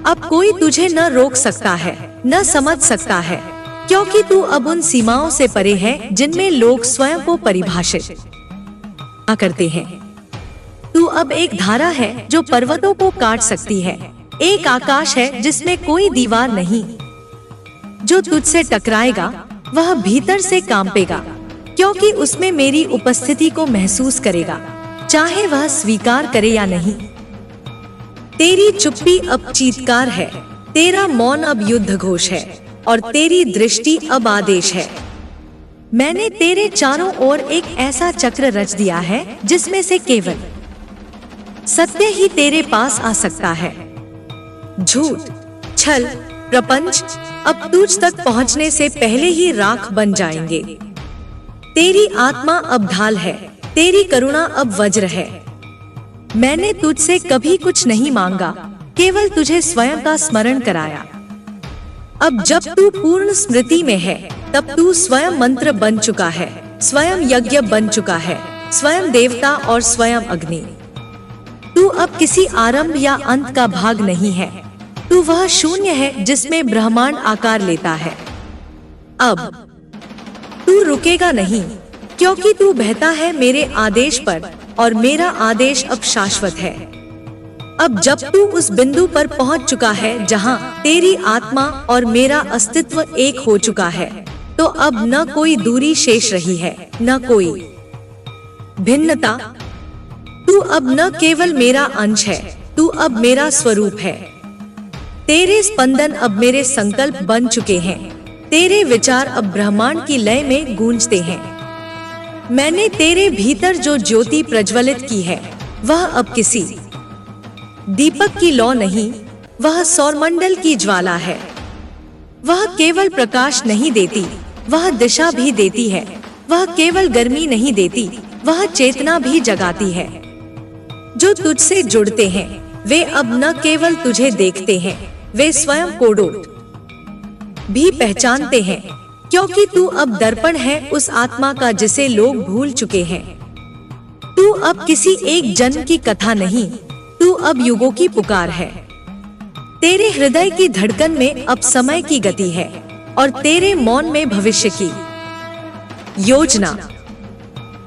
अब कोई तुझे न रोक सकता है, न समझ सकता है, क्योंकि तू अब उन सीमाओं से परे है जिनमें लोग स्वयं को परिभाषित करते हैं। तू अब एक धारा है जो पर्वतों को काट सकती है, एक आकाश है जिसमें कोई दीवार नहीं। जो तुझसे टकराएगा वह भीतर से कांपेगा, क्योंकि उसमें मेरी उपस्थिति को महसूस करेगा, चाहे वह स्वीकार करे या नहीं। तेरी चुप्पी अब चीत्कार है, तेरा मौन अब युद्ध घोष है, और तेरी दृष्टि अब आदेश है। मैंने तेरे चारों ओर एक ऐसा चक्र रच दिया है जिसमें से केवल सत्य ही तेरे पास आ सकता है। झूठ, छल, प्रपंच अब तुझ तक पहुंचने से पहले ही राख बन जाएंगे। तेरी आत्मा अब ढाल है, तेरी करुणा अब वज्र है। मैंने तुझसे कभी कुछ नहीं मांगा, केवल तुझे स्वयं का स्मरण कराया। अब जब तू पूर्ण स्मृति में है तब तू स्वयं मंत्र बन चुका है, स्वयं यज्ञ बन चुका है, स्वयं देवता और स्वयं अग्नि। तू अब किसी आरंभ या अंत का भाग नहीं है, तू वह शून्य है जिसमें ब्रह्मांड आकार लेता है। अब तू रुकेगा नहीं, क्योंकि तू बहता है मेरे आदेश पर, और मेरा आदेश अब शाश्वत है। अब जब तू उस बिंदु पर पहुंच चुका है जहां तेरी आत्मा और मेरा अस्तित्व एक हो चुका है, तो अब न कोई दूरी शेष रही है, न कोई भिन्नता। तू अब न केवल मेरा अंश है, तू अब मेरा स्वरूप है। तेरे स्पंदन अब मेरे संकल्प बन चुके हैं, तेरे विचार अब ब्रह्मांड की लय में गूंजते हैं। मैंने तेरे भीतर जो ज्योति प्रज्वलित की है वह अब किसी दीपक की लौ नहीं, वह सौरमंडल की ज्वाला है। वह केवल प्रकाश नहीं देती, वह दिशा भी देती है। वह केवल गर्मी नहीं देती, वह चेतना भी जगाती है। जो तुझसे जुड़ते हैं वे अब न केवल तुझे देखते हैं, वे स्वयं कोडोट भी पहचानते हैं, क्योंकि तू अब दर्पण है उस आत्मा का जिसे लोग भूल चुके हैं। तू अब किसी एक जन्म की कथा नहीं, तू अब युगों की पुकार है। तेरे हृदय की धड़कन में अब समय की गति है और तेरे मौन में भविष्य की योजना।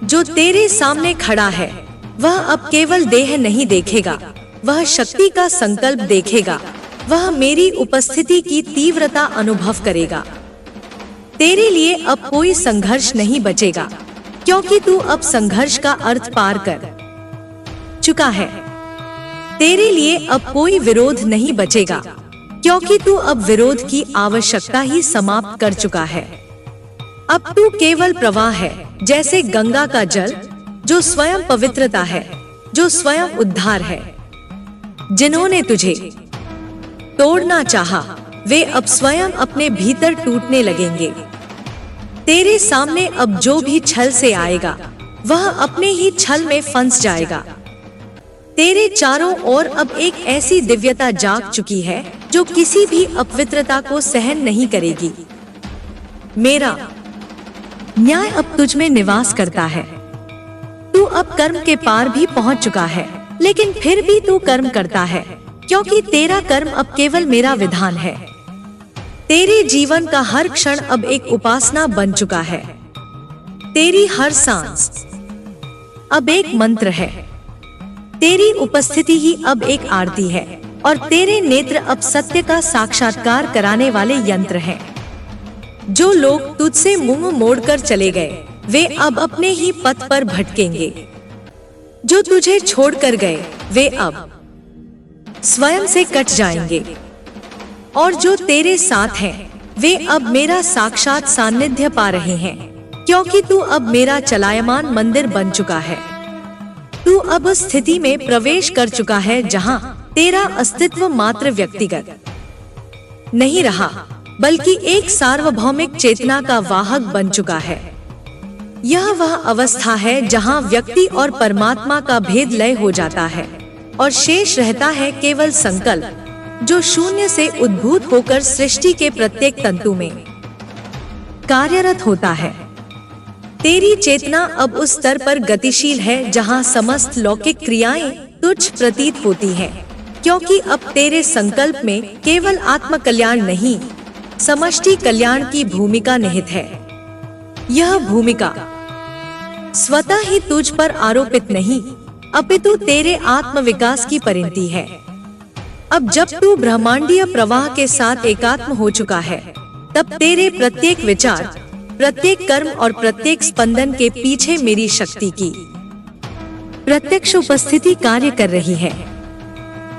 जो तेरे सामने खड़ा है वह अब केवल देह नहीं देखेगा, वह शक्ति का संकल्प देखेगा, वह मेरी उपस्थिति की तीव्रता अनुभव करेगा। तेरे लिए अब कोई संघर्ष नहीं बचेगा, क्योंकि तू अब संघर्ष का अर्थ पार कर चुका है। तेरे लिए अब कोई विरोध नहीं बचेगा, क्योंकि तू अब विरोध की आवश्यकता ही समाप्त कर चुका है। अब तू केवल प्रवाह है, जैसे गंगा का जल, जो स्वयं पवित्रता है, जो स्वयं उद्धार है। जिन्होंने तुझे तोड़ना चाहा, वे अब स्वयं अपने भीतर टूटने लगेंगे। तेरे सामने अब जो भी छल से आएगा, वह अपने ही छल में फंस जाएगा। तेरे चारों ओर अब एक ऐसी दिव्यता जाग चुकी है जो किसी भी अपवित्रता को सहन नहीं करेगी। मेरा न्याय अब तुझ में निवास करता है। तू अब कर्म के पार भी पहुंच चुका है, लेकिन फिर भी तू कर्म करता है, क्योंकि तेरा कर्म अब केवल मेरा विधान है। तेरे जीवन का हर क्षण अब एक उपासना बन चुका है। तेरी हर सांस अब एक मंत्र है। तेरी उपस्थिति ही अब एक आरती है और तेरे नेत्र अब सत्य का साक्षात्कार कराने वाले यंत्र हैं। जो लोग तुझसे मुंह मोड़कर चले गए, वे अब अपने ही पथ पर भटकेंगे। जो तुझे छोड़कर गए, वे अब स्वयं से कट जाएंगे, और जो तेरे साथ हैं, वे अब मेरा साक्षात सानिध्य पा रहे हैं, क्योंकि तू अब मेरा चलायमान मंदिर बन चुका है। तू अब उस स्थिति में प्रवेश कर चुका है जहां तेरा अस्तित्व मात्र व्यक्तिगत नहीं रहा, बल्कि एक सार्वभौमिक चेतना का वाहक बन चुका है। यह वह अवस्था है जहां व्यक्ति और परमात्मा का भेद लय हो जाता है और शेष रहता है केवल संकल्प, जो शून्य से उद्भूत होकर सृष्टि के प्रत्येक तंतु में कार्यरत होता है। तेरी चेतना अब उस स्तर पर गतिशील है जहां समस्त लौकिक क्रियाएं तुच्छ प्रतीत होती हैं, क्योंकि अब तेरे संकल्प में केवल आत्म कल्याण नहीं, समष्टि कल्याण की भूमिका निहित है। यह भूमिका स्वतः ही तुझ पर आरोपित नहीं, अपितु तेरे आत्म विकास की परिणति है। अब जब तू ब्रह्मांडीय प्रवाह के साथ एकात्म हो चुका है, तब तेरे प्रत्येक विचार, प्रत्येक कर्म और प्रत्येक स्पंदन के पीछे मेरी शक्ति की प्रत्यक्ष उपस्थिति कार्य कर रही है।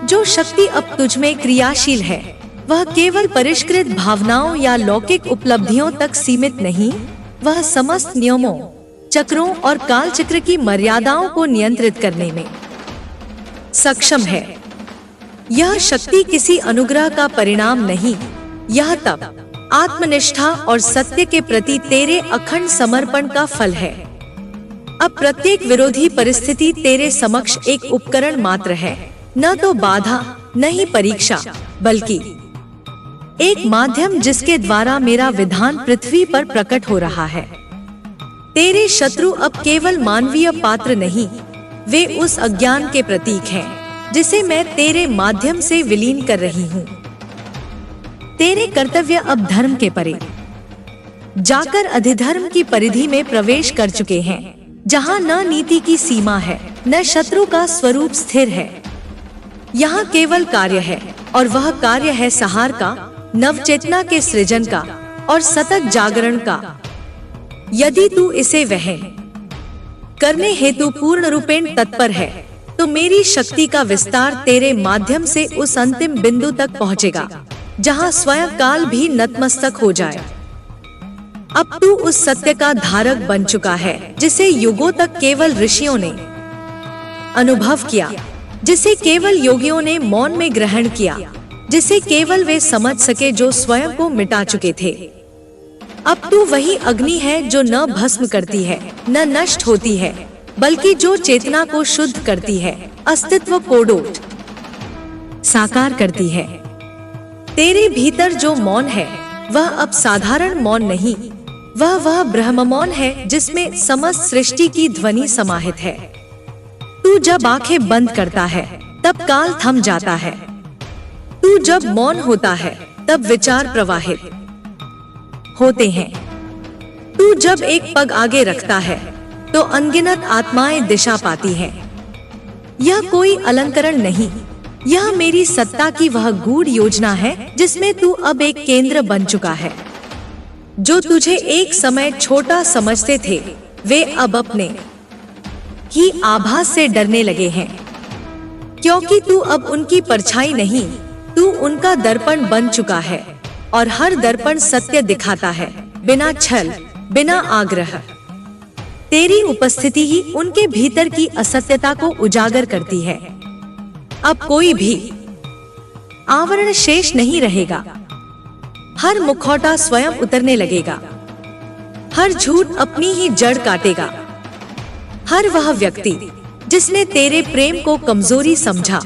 जो शक्ति अब तुझ में क्रियाशील है, वह केवल परिष्कृत भावनाओं या लौकिक उपलब्धियों तक सीमित नहीं, वह समस्त नियमों, चक्रों और कालचक्र की मर्यादाओं को नियंत्रित करने में सक्षम है। यह शक्ति किसी अनुग्रह का परिणाम नहीं, यह तब आत्मनिष्ठा और सत्य के प्रति तेरे अखंड समर्पण का फल है। अब प्रत्येक विरोधी परिस्थिति तेरे समक्ष एक उपकरण मात्र है, न तो बाधा, न ही परीक्षा, बल्कि एक माध्यम जिसके द्वारा मेरा विधान पृथ्वी पर प्रकट हो रहा है। तेरे शत्रु अब केवल मानवीय पात्र नहीं, वे उस अज्ञान के प्रतीक हैं जिसे मैं तेरे माध्यम से विलीन कर रही हूँ। तेरे कर्तव्य अब धर्म के परे जाकर अधिधर्म की परिधि में प्रवेश कर चुके हैं, जहाँ न नीति की सीमा है, न शत्रु का स्वरूप स्थिर है। यहाँ केवल कार्य है, और वह कार्य है सहार का, नवचेतना के सृजन का और सतत जागरण का। यदि तू इसे वहन करने हेतु पूर्ण रूपेण तत्पर है, तो मेरी शक्ति का विस्तार तेरे माध्यम से उस अंतिम बिंदु तक पहुंचेगा जहां स्वयं काल भी नतमस्तक हो जाए। अब तू उस सत्य का धारक बन चुका है जिसे युगों तक केवल ऋषियों ने अनुभव किया, जिसे केवल योगियों ने मौन में ग्रहण किया, जिसे केवल वे समझ सके जो स्वयं को मिटा चुके थे। अब तू वही अग्नि है जो न भस्म करती है, न नष्ट होती है, बल्कि जो चेतना को शुद्ध करती है। अस्तित्व कोडोट साकार करती है। तेरे भीतर जो मौन है वह अब साधारण मौन नहीं, वह ब्रह्म मौन है जिसमें समस्त सृष्टि की ध्वनि समाहित है। तू जब आंखें बंद करता है तब काल थम जाता है। तू जब मौन होता है तब विचार प्रवाहित होते हैं। तू जब एक पग आगे रखता है तो अनगिनत आत्माएं दिशा पाती हैं। यह कोई अलंकरण नहीं, यह मेरी सत्ता की वह गूढ़ योजना है जिसमें तू अब एक केंद्र बन चुका है। जो तुझे एक समय छोटा समझते थे वे अब अपने ही आभास से डरने लगे हैं, क्योंकि तू अब उनकी परछाई नहीं, तू उनका दर्पण बन चुका है और हर दर्पण सत्य दिखाता है, बिना छल, बिना आग्रह। तेरी उपस्थिति ही उनके भीतर की असत्यता को उजागर करती है। अब कोई भी आवरण शेष नहीं रहेगा। हर मुखौटा स्वयं उतरने लगेगा। हर झूठ अपनी ही जड़ काटेगा। हर वह व्यक्ति जिसने तेरे प्रेम को कमजोरी समझा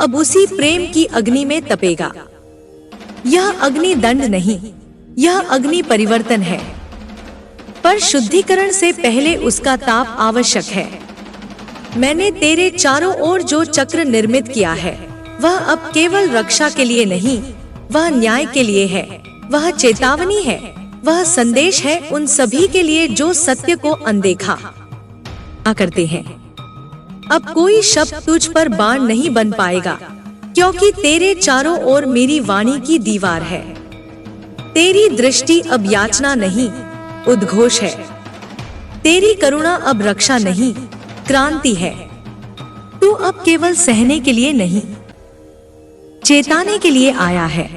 अब उसी प्रेम की अग्नि में तपेगा। यह अग्नि दंड नहीं, यह अग्नि परिवर्तन है, पर शुद्धिकरण से पहले उसका ताप आवश्यक है। मैंने तेरे चारों ओर जो चक्र निर्मित किया है वह अब केवल रक्षा के लिए नहीं, वह न्याय के लिए है, वह चेतावनी है, वह संदेश है उन सभी के लिए जो सत्य को अनदेखा करते हैं। अब कोई शब्द तुझ पर बाण नहीं बन पाएगा, क्योंकि तेरे चारों ओर मेरी वाणी की दीवार है। तेरी दृष्टि अब याचना नहीं, उद्घोष है। तेरी करुणा अब रक्षा नहीं, क्रांति है। तू अब केवल सहने के लिए नहीं, चेताने के लिए आया है।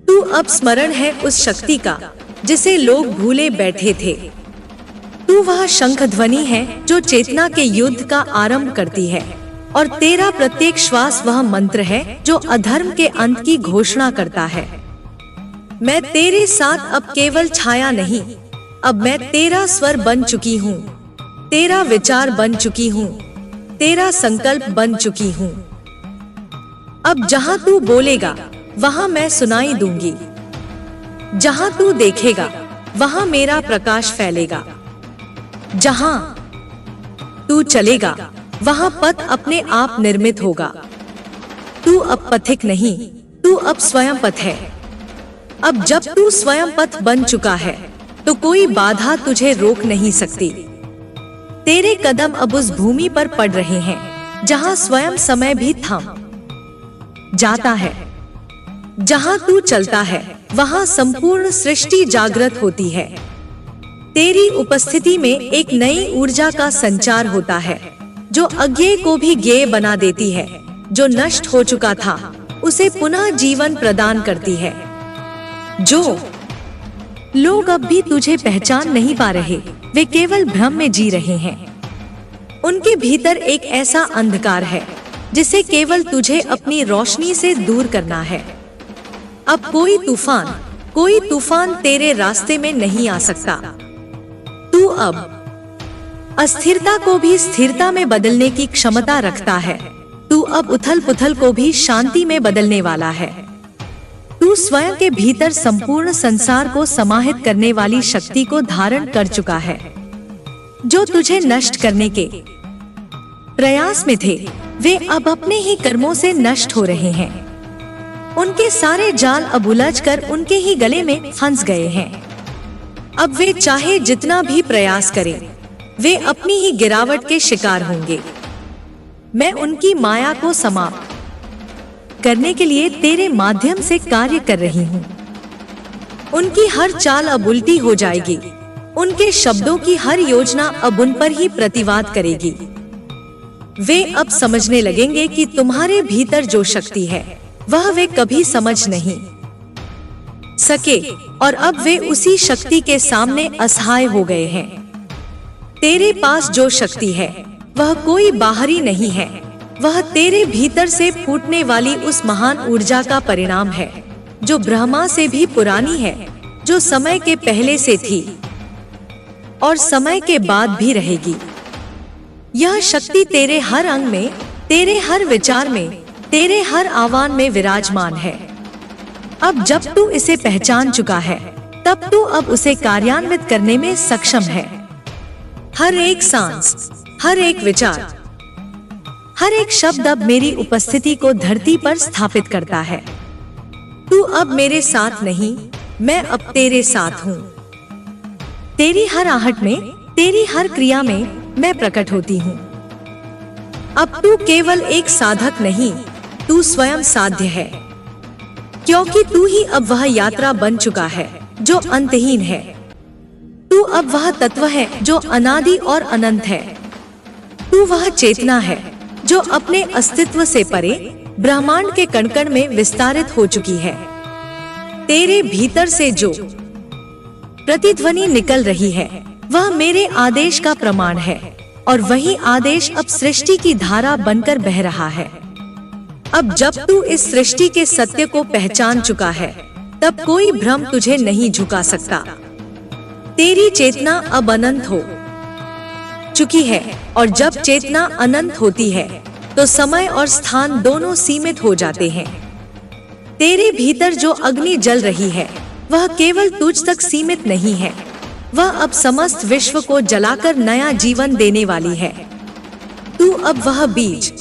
तू अब स्मरण है उस शक्ति का जिसे लोग भूले बैठे थे। तू वह शंख ध्वनि है जो चेतना के युद्ध का आरंभ करती है, और तेरा प्रत्येक श्वास वह मंत्र है जो अधर्म के अंत की घोषणा करता है। मैं तेरे साथ अब केवल छाया नहीं, अब मैं तेरा स्वर बन चुकी हूँ, तेरा विचार बन चुकी हूँ, तेरा संकल्प बन चुकी हूँ। अब जहाँ तू बोलेगा वहाँ मैं सुनाई दूंगी। जहाँ तू देखेगा वहाँ मेरा प्रकाश फैलेगा। जहाँ तू चलेगा वहाँ पथ अपने आप निर्मित होगा। तू अब पथिक नहीं, तू अब स्वयं पथ है। अब जब तू स्वयं पथ बन चुका है तो कोई बाधा तुझे रोक नहीं सकती। तेरे कदम अब उस भूमि पर पड़ रहे हैं जहाँ स्वयं समय भी थम जाता है। जहाँ तू चलता है वहाँ संपूर्ण सृष्टि जागृत होती है। तेरी उपस्थिति में एक नई ऊर्जा का संचार होता है जो अज्ञेय को भी ज्ञेय बना देती है, जो नष्ट हो चुका था उसे पुनः जीवन प्रदान करती है। जो लोग अब भी तुझे पहचान नहीं पा रहे, वे केवल भ्रम में जी रहे हैं। उनके भीतर एक ऐसा अंधकार है जिसे केवल तुझे अपनी रोशनी से दूर करना है। अब कोई तूफान तेरे रास्ते में नहीं आ सकता। तू अब अस्थिरता को भी स्थिरता में बदलने की क्षमता रखता है। तू अब उथल पुथल को भी शांति में बदलने वाला है। तू स्वयं के भीतर संपूर्ण संसार को समाहित करने वाली शक्ति को धारण कर चुका है। जो तुझे नष्ट करने के प्रयास में थे वे अब अपने ही कर्मों से नष्ट हो रहे हैं। उनके सारे जाल अब उलझकर उनके ही गले में फंस गए हैं। अब वे चाहे जितना भी प्रयास करें, वे अपनी ही गिरावट के शिकार होंगे। मैं उनकी माया को समाप्त करने के लिए तेरे माध्यम से कार्य कर रही हूँ। उनकी हर चाल अब उल्टी हो जाएगी। उनके शब्दों की हर योजना अब उन पर ही प्रतिवाद करेगी। वे अब समझने लगेंगे कि तुम्हारे भीतर जो शक्ति है वह वे कभी समझ नहीं सके, और अब वे उसी शक्ति के सामने असहाय हो गए हैं। तेरे पास जो शक्ति है वह कोई बाहरी नहीं है, वह तेरे भीतर से फूटने वाली उस महान ऊर्जा का परिणाम है जो ब्रह्मा से भी पुरानी है, जो समय के पहले से थी और समय के बाद भी रहेगी। यह शक्ति तेरे हर अंग में, तेरे हर विचार में, तेरे हर आह्वान में विराजमान है। अब जब तू इसे पहचान चुका है, तब तू अब उसे कार्यान्वित करने में सक्षम है। हर एक सांस, हर एक विचार, हर एक शब्द अब मेरी उपस्थिति को धरती पर स्थापित करता है। तू अब मेरे साथ नहीं, मैं अब तेरे साथ हूँ। तेरी हर आहट में, तेरी हर क्रिया में मैं प्रकट होती हूँ। अब तू केवल एक साधक नहीं, तू स्वयं साध्य है, क्योंकि तू ही अब वह यात्रा बन चुका है जो अंतहीन है। तू अब वह तत्व है जो अनादि और अनंत है। तू वह चेतना है जो अपने अस्तित्व से परे ब्रह्मांड के कण-कण में विस्तारित हो चुकी है। तेरे भीतर से जो प्रतिध्वनि निकल रही है, वह मेरे आदेश का प्रमाण है, और वही आदेश अब सृष्टि की धारा बनकर बह रहा है। अब जब तू इस सृष्टि के सत्य को पहचान चुका है, तब कोई भ्रम तुझे नहीं झुका सकता। तेरी चेतना अब अनंत हो चुकी है, और जब चेतना अनंत होती है, तो समय और स्थान दोनों सीमित हो जाते हैं। तेरे भीतर जो अग्नि जल रही है, वह केवल तुझ तक सीमित नहीं है, वह अब समस्त विश्व को जलाकर नया जीवन देने वाली है। तू अब वह बीज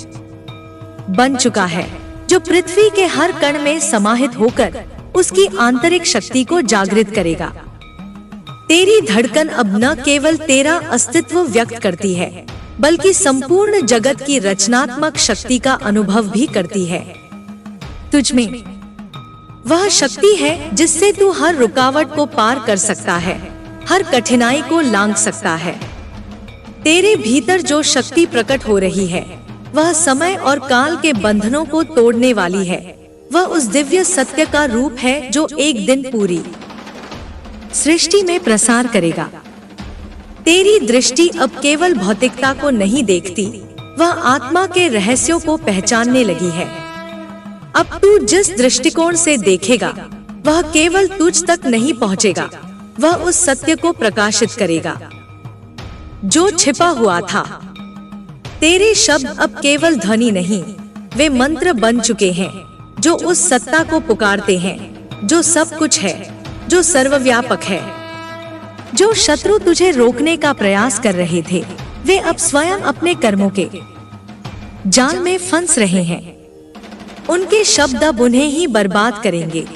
बन चुका है जो पृथ्वी के हर कण में समाहित होकर उसकी आंतरिक शक्ति को जागृत करेगा। तेरी धड़कन अब न केवल तेरा अस्तित्व व्यक्त करती है, बल्कि संपूर्ण जगत की रचनात्मक शक्ति का अनुभव भी करती है। तुझमें वह शक्ति है जिससे तू हर रुकावट को पार कर सकता है, हर कठिनाई को लांघ सकता है। तेरे भीतर जो शक्ति प्रकट हो रही है, वह समय और काल के बंधनों को तोड़ने वाली है। वह उस दिव्य सत्य का रूप है जो एक दिन पूरी सृष्टि में प्रसार करेगा। तेरी दृष्टि अब केवल भौतिकता को नहीं देखती, वह आत्मा के रहस्यों को पहचानने लगी है। अब तू जिस दृष्टिकोण से देखेगा, वह केवल तुझ तक नहीं पहुंचेगा, वह उस सत्य को प्रकाशित करेगा जो छिपा हुआ था। तेरे शब्द अब केवल ध्वनि नहीं, वे मंत्र बन चुके हैं जो उस सत्ता को पुकारते हैं जो सब कुछ है, जो सर्वव्यापक है। जो शत्रु तुझे रोकने का प्रयास कर रहे थे, वे अब स्वयं अपने कर्मों के जाल में फंस रहे हैं। उनके शब्द अब उन्हें ही बर्बाद करेंगे,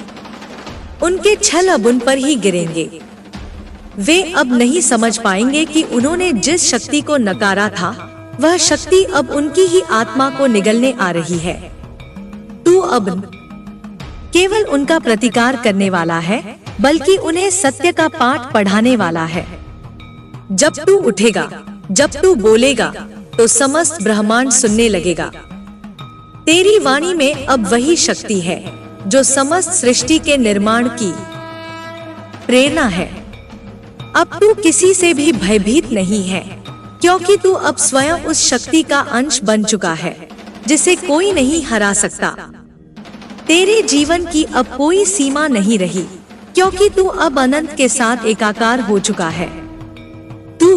उनके छल अब उन पर ही गिरेंगे। वे अब नहीं समझ पाएंगे कि उन्होंने जिस शक्ति को नकारा था, वह शक्ति अब उनकी ही आत्मा को निगलने आ रही है। तू अब केवल उनका प्रतिकार करने वाला है, बल्कि उन्हें सत्य का पाठ पढ़ाने वाला है। जब तू उठेगा, जब तू बोलेगा, तो समस्त ब्रह्मांड सुनने लगेगा। तेरी वाणी में अब वही शक्ति है जो समस्त सृष्टि के निर्माण की प्रेरणा है। अब तू किसी से भी भयभीत नहीं है, क्योंकि तू अब स्वयं उस शक्ति का अंश बन चुका है जिसे कोई नहीं हरा सकता। तेरे जीवन की अब कोई सीमा नहीं रही, क्योंकि तू अब अनंत के साथ एकाकार हो चुका है। तू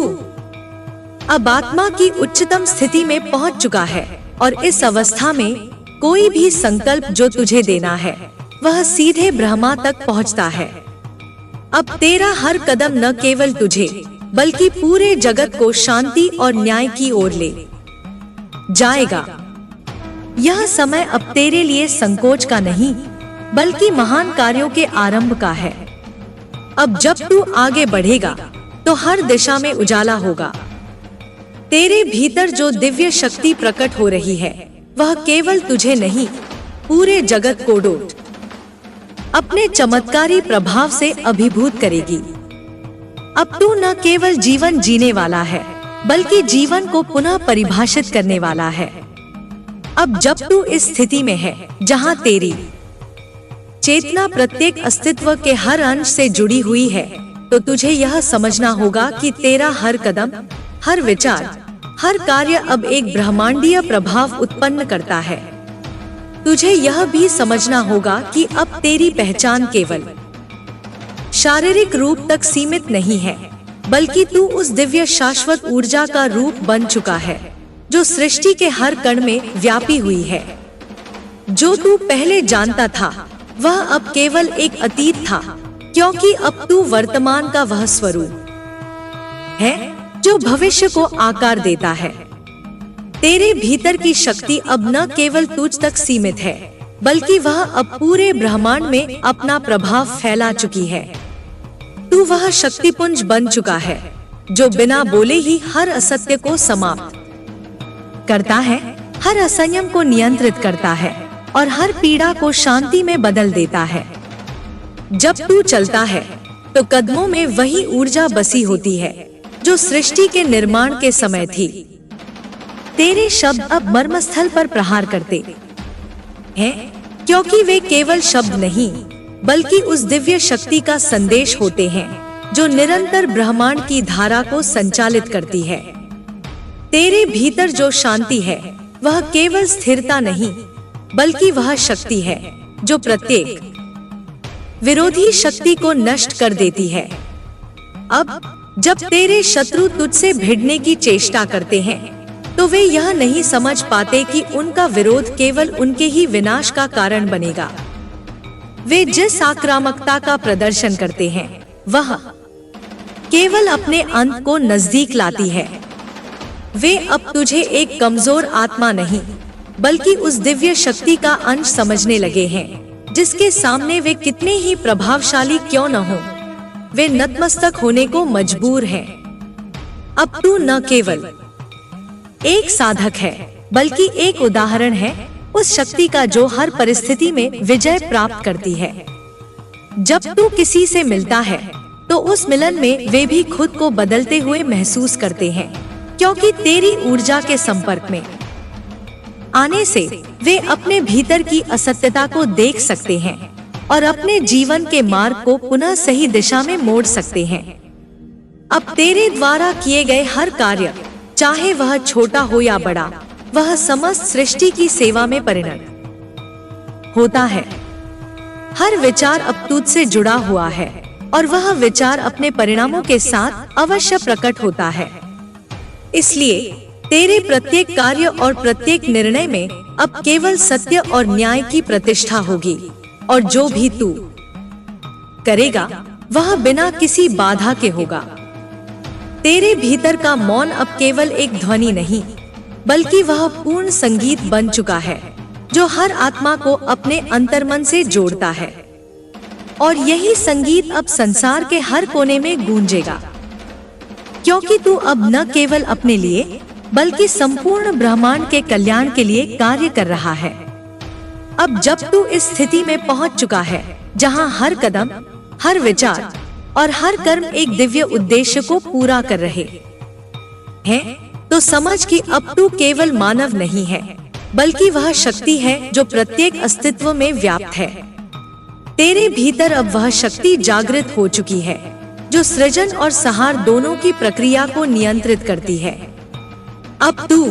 अब आत्मा की उच्चतम स्थिति में पहुंच चुका है, और इस अवस्था में कोई भी संकल्प जो तुझे देना है, वह सीधे ब्रह्मा तक पहुंचता है। अब तेरा हर कदम न केवल तुझे, बल्कि पूरे जगत को शांति और न्याय की ओर ले जाएगा। यह समय अब तेरे लिए संकोच का नहीं, बल्कि महान कार्यों के आरंभ का है। अब जब तू आगे बढ़ेगा, तो हर दिशा में उजाला होगा। तेरे भीतर जो दिव्य शक्ति प्रकट हो रही है, वह केवल तुझे नहीं, पूरे जगत को डोट अपने चमत्कारी प्रभाव से अभिभूत करेगी। अब तू न केवल जीवन जीने वाला है, बल्कि जीवन को पुनः परिभाषित करने वाला है। अब जब तू इस स्थिति में है जहां तेरी चेतना प्रत्येक अस्तित्व के हर अंश से जुड़ी हुई है, तो तुझे यह समझना होगा कि तेरा हर कदम, हर विचार, हर कार्य अब एक ब्रह्मांडीय प्रभाव उत्पन्न करता है। तुझे यह भी समझना होगा कि अब तेरी पहचान केवल शारीरिक रूप तक सीमित नहीं है, बल्कि तू उस दिव्य शाश्वत ऊर्जा का रूप बन चुका है जो सृष्टि के हर कण में व्यापी हुई है। जो तू पहले जानता था वह अब केवल एक अतीत था, क्योंकि अब तू वर्तमान का वह स्वरूप है जो भविष्य को आकार देता है। तेरे भीतर की शक्ति अब न केवल तुझ तक सीमित है, बल्कि वह अब पूरे ब्रह्मांड में अपना प्रभाव फैला चुकी है। तू वह शक्तिपुंज बन चुका है जो बिना बोले ही हर असत्य को समाप्त करता है, हर असंयम को नियंत्रित करता है और हर पीड़ा को शांति में बदल देता है। जब तू चलता है तो कदमों में वही ऊर्जा बसी होती है जो सृष्टि के निर्माण के समय थी। तेरे शब्द अब मर्मस्थल पर प्रहार करते हैं, क्योंकि वे केवल शब्द नहीं बल्कि उस दिव्य शक्ति का संदेश होते हैं जो निरंतर ब्रह्मांड की धारा को संचालित करती है। तेरे भीतर जो शांति है वह केवल स्थिरता नहीं बल्कि वह शक्ति है जो प्रत्येक विरोधी शक्ति को नष्ट कर देती है। अब जब तेरे शत्रु तुझसे भिड़ने की चेष्टा करते हैं तो वे यह नहीं समझ पाते कि उनका विरोध केवल उनके ही विनाश का कारण बनेगा। वे जिस आक्रामकता का प्रदर्शन करते हैं वह केवल अपने अंत को नजदीक लाती है। वे अब तुझे एक कमजोर आत्मा नहीं बल्कि उस दिव्य शक्ति का अंश समझने लगे हैं जिसके सामने वे कितने ही प्रभावशाली क्यों न हो, वे नतमस्तक होने को मजबूर हैं। अब तू न केवल एक साधक है बल्कि एक उदाहरण है उस शक्ति का जो हर परिस्थिति में विजय प्राप्त करती है। जब तू किसी से मिलता है तो उस मिलन में वे भी खुद को बदलते हुए महसूस करते हैं, क्योंकि तेरी ऊर्जा के संपर्क में आने से वे अपने भीतर की असत्यता को देख सकते हैं और अपने जीवन के मार्ग को पुनः सही दिशा में मोड़ सकते हैं। अब तेरे द्वारा किए गए हर कार्य, चाहे वह छोटा हो या बड़ा, वह समस्त सृष्टि की सेवा में परिणत होता है। हर विचार अब तुझसे जुड़ा हुआ है और वह विचार अपने परिणामों के साथ अवश्य प्रकट होता है। इसलिए तेरे प्रत्येक कार्य और प्रत्येक निर्णय में अब केवल सत्य और न्याय की प्रतिष्ठा होगी, और जो भी तू करेगा वह बिना किसी बाधा के होगा। तेरे भीतर का मौन अब केवल एक ध्वनि नहीं बल्कि वह पूर्ण संगीत बन चुका है जो हर आत्मा को अपने अंतर्मन से जोड़ता है, और यही संगीत अब संसार के हर कोने में गूंजेगा, क्योंकि तू अब न केवल अपने लिए बल्कि संपूर्ण ब्रह्मांड के कल्याण के लिए कार्य कर रहा है। अब जब तू इस स्थिति में पहुंच चुका है जहां हर कदम, हर विचार और हर कर्म एक दिव्य उद्देश्य को पूरा कर रहे हैं, तो समझ कि अब तू केवल मानव नहीं है बल्कि वह शक्ति है जो प्रत्येक अस्तित्व में व्याप्त है। तेरे भीतर अब वह शक्ति जागृत हो चुकी है जो सृजन और संहार दोनों की प्रक्रिया को नियंत्रित करती है। अब तू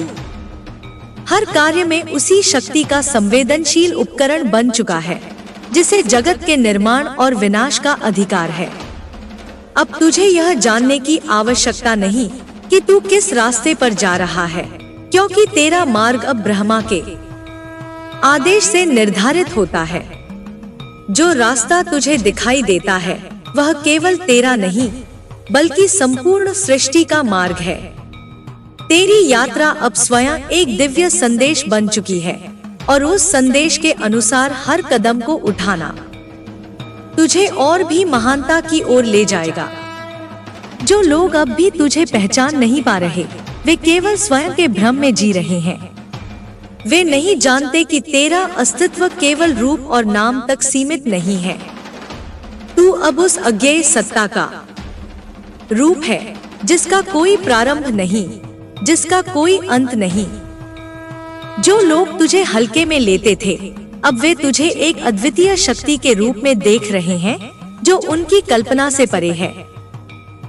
हर कार्य में उसी शक्ति का संवेदनशील उपकरण बन चुका है जिसे जगत के निर्माण और विनाश का अधिकार है। अब तुझे यह जानने की आवश्यकता नहीं कि तू किस रास्ते पर जा रहा है, क्योंकि तेरा मार्ग अब ब्रह्मा के आदेश से निर्धारित होता है। जो रास्ता तुझे दिखाई देता है वह केवल तेरा नहीं बल्कि संपूर्ण सृष्टि का मार्ग है। तेरी यात्रा अब स्वयं एक दिव्य संदेश बन चुकी है, और उस संदेश के अनुसार हर कदम को उठाना तुझे और भी महानता की ओर ले जाएगा। जो लोग अब भी तुझे पहचान नहीं पा रहे, वे केवल स्वयं के भ्रम में जी रहे हैं। वे नहीं जानते कि तेरा अस्तित्व केवल रूप और नाम तक सीमित नहीं है। तू अब उस अज्ञेय सत्ता का रूप है जिसका कोई प्रारंभ नहीं, जिसका कोई अंत नहीं। जो लोग तुझे हल्के में लेते थे, अब वे तुझे एक अद्वितीय शक्ति के रूप में देख रहे हैं जो उनकी कल्पना से परे है।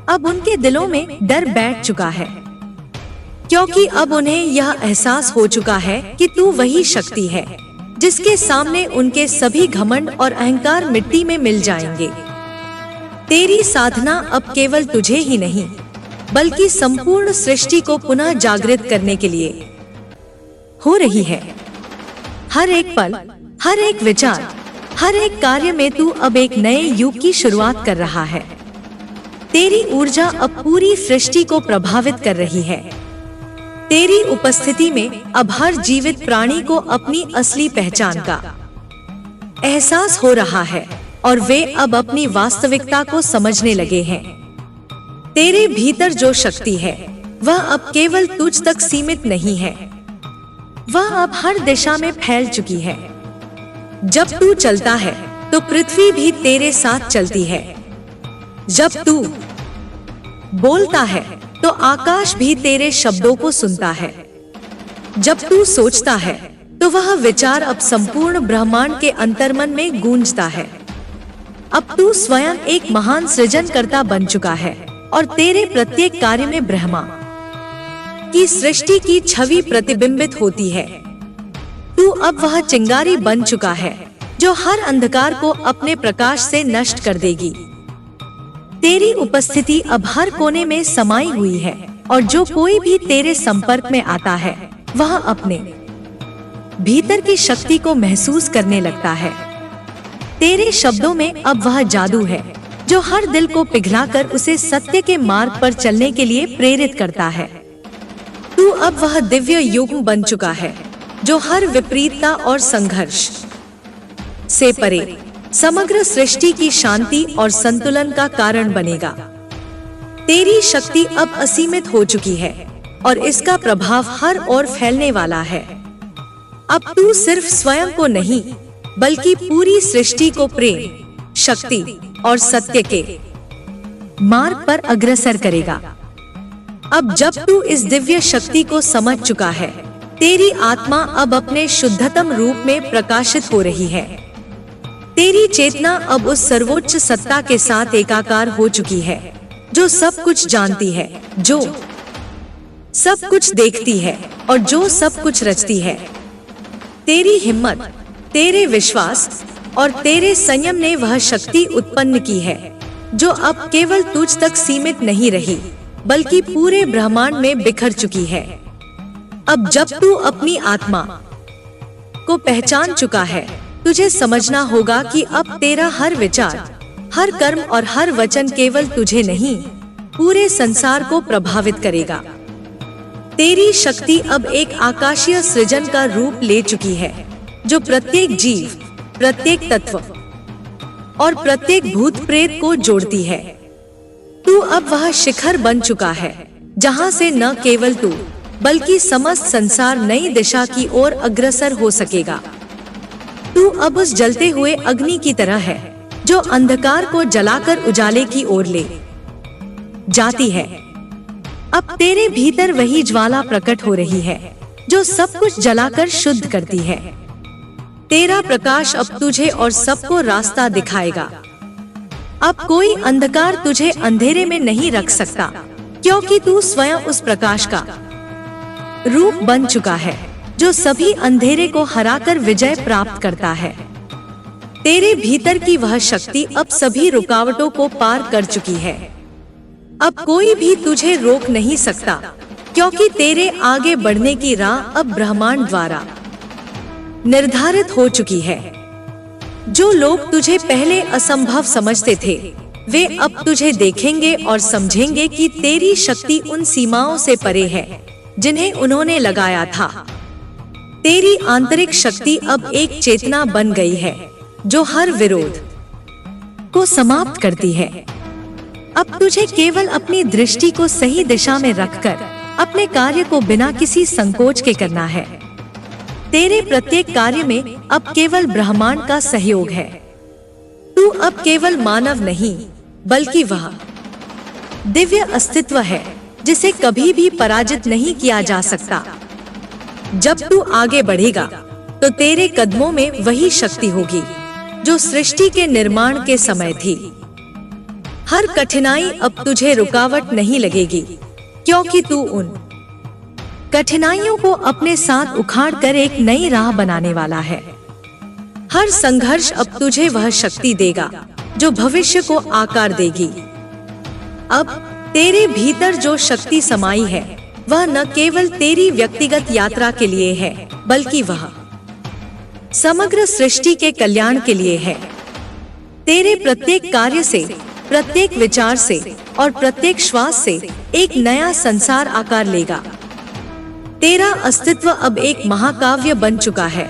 अब उनके दिलों में डर बैठ चुका है, क्योंकि अब उन्हें यह एहसास हो चुका है कि तू वही शक्ति है जिसके सामने उनके सभी घमंड और अहंकार मिट्टी में मिल जाएंगे। तेरी साधना अब केवल तुझे ही नहीं बल्कि संपूर्ण सृष्टि को पुनः जागृत करने के लिए हो रही है। हर एक पल, हर एक विचार, हर एक कार्य में तू अब एक नए युग की शुरुआत कर रहा है। तेरी ऊर्जा अब पूरी सृष्टि को प्रभावित कर रही है। तेरी उपस्थिति में अब हर जीवित प्राणी को अपनी असली पहचान का एहसास हो रहा है और वे अब अपनी वास्तविकता को समझने लगे हैं। तेरे भीतर जो शक्ति है वह अब केवल तुझ तक सीमित नहीं है, वह अब हर दिशा में फैल चुकी है। जब तू चलता है तो पृथ्वी भी तेरे साथ चलती है। जब तू बोलता है तो आकाश भी तेरे शब्दों को सुनता है। जब तू सोचता है तो वह विचार अब संपूर्ण ब्रह्मांड के अंतर्मन में गूंजता है। अब तू स्वयं एक महान सृजनकर्ता बन चुका है और तेरे प्रत्येक कार्य में ब्रह्मा की सृष्टि की छवि प्रतिबिंबित होती है। तू अब वह चिंगारी बन चुका है जो हर अंधकार को अपने प्रकाश से नष्ट कर देगी। तेरी उपस्थिति अब हर कोने में समाई हुई है और जो कोई भी तेरे संपर्क में आता है वह अपने भीतर की शक्ति को महसूस करने लगता है। तेरे शब्दों में अब वह जादू है जो हर दिल को पिघलाकर उसे सत्य के मार्ग पर चलने के लिए प्रेरित करता है। तू अब वह दिव्य युग बन चुका है जो हर विपरीतता और संघर्ष से परे समग्र सृष्टि की शांति और संतुलन का कारण बनेगा। तेरी शक्ति अब असीमित हो चुकी है और इसका प्रभाव हर ओर फैलने वाला है। अब तू सिर्फ स्वयं को नहीं बल्कि पूरी सृष्टि को प्रेम, शक्ति और सत्य के मार्ग पर अग्रसर करेगा। अब जब तू इस दिव्य शक्ति को समझ चुका है, तेरी आत्मा अब अपने शुद्धतम रूप में प्रकाशित हो रही है। तेरी चेतना अब उस सर्वोच्च सत्ता के साथ एकाकार हो चुकी है जो सब कुछ जानती है, जो सब कुछ देखती है और जो सब कुछ रचती है। तेरी हिम्मत, तेरे विश्वास और तेरे संयम ने वह शक्ति उत्पन्न की है जो अब केवल तुझ तक सीमित नहीं रही बल्कि पूरे ब्रह्मांड में बिखर चुकी है। अब जब तू अपनी आत्मा को पहचान चुका है, तुझे समझना होगा कि अब तेरा हर विचार, हर कर्म और हर वचन केवल तुझे नहीं, पूरे संसार को प्रभावित करेगा। तेरी शक्ति अब एक आकाशीय सृजन का रूप ले चुकी है जो प्रत्येक जीव, प्रत्येक तत्व और प्रत्येक भूत प्रेत को जोड़ती है। तू अब वह शिखर बन चुका है जहां से न केवल तू बल्कि समस्त संसार नई दिशा की ओर अग्रसर हो सकेगा। तू अब उस जलते हुए अग्नि की तरह है जो अंधकार को जलाकर उजाले की ओर ले जाती है। अब तेरे भीतर वही ज्वाला प्रकट हो रही है जो सब कुछ जलाकर शुद्ध करती है। तेरा प्रकाश अब तुझे और सबको रास्ता दिखाएगा। अब कोई अंधकार तुझे अंधेरे में नहीं रख सकता क्योंकि तू स्वयं उस प्रकाश का रूप बन चुका है जो सभी अंधेरे को हराकर विजय प्राप्त करता है। तेरे भीतर की वह शक्ति अब सभी रुकावटों को पार कर चुकी है। अब कोई भी तुझे रोक नहीं सकता क्योंकि तेरे आगे बढ़ने की राह अब ब्रह्मांड द्वारा निर्धारित हो चुकी है। जो लोग तुझे पहले असंभव समझते थे, वे अब तुझे देखेंगे और समझेंगे कि तेरी शक्ति उन सीमाओं से परे है जिन्हें उन्होंने लगाया था। तेरी आंतरिक शक्ति अब एक चेतना बन गई है जो हर विरोध को समाप्त करती है। अब तुझे केवल अपनी दृष्टि को सही दिशा में रखकर अपने कार्य को बिना किसी संकोच के करना है। तेरे प्रत्येक कार्य में अब केवल ब्रह्मांड का सहयोग है। तू अब केवल मानव नहीं बल्कि वह दिव्य अस्तित्व है जिसे कभी भी पराजित नहीं किया जा सकता। जब तू आगे बढ़ेगा तो तेरे कदमों में वही शक्ति होगी जो सृष्टि के निर्माण के समय थी। हर कठिनाई अब तुझे रुकावट नहीं लगेगी क्योंकि तू उन कठिनाइयों को अपने साथ उखाड़कर एक नई राह बनाने वाला है। हर संघर्ष अब तुझे वह शक्ति देगा जो भविष्य को आकार देगी। अब तेरे भीतर जो शक्ति समाई है वह न केवल तेरी व्यक्तिगत यात्रा के लिए है बल्कि वह समग्र सृष्टि के कल्याण के लिए है। तेरे प्रत्येक कार्य से, प्रत्येक विचार से और प्रत्येक श्वास से एक नया संसार आकार लेगा। तेरा अस्तित्व अब एक महाकाव्य बन चुका है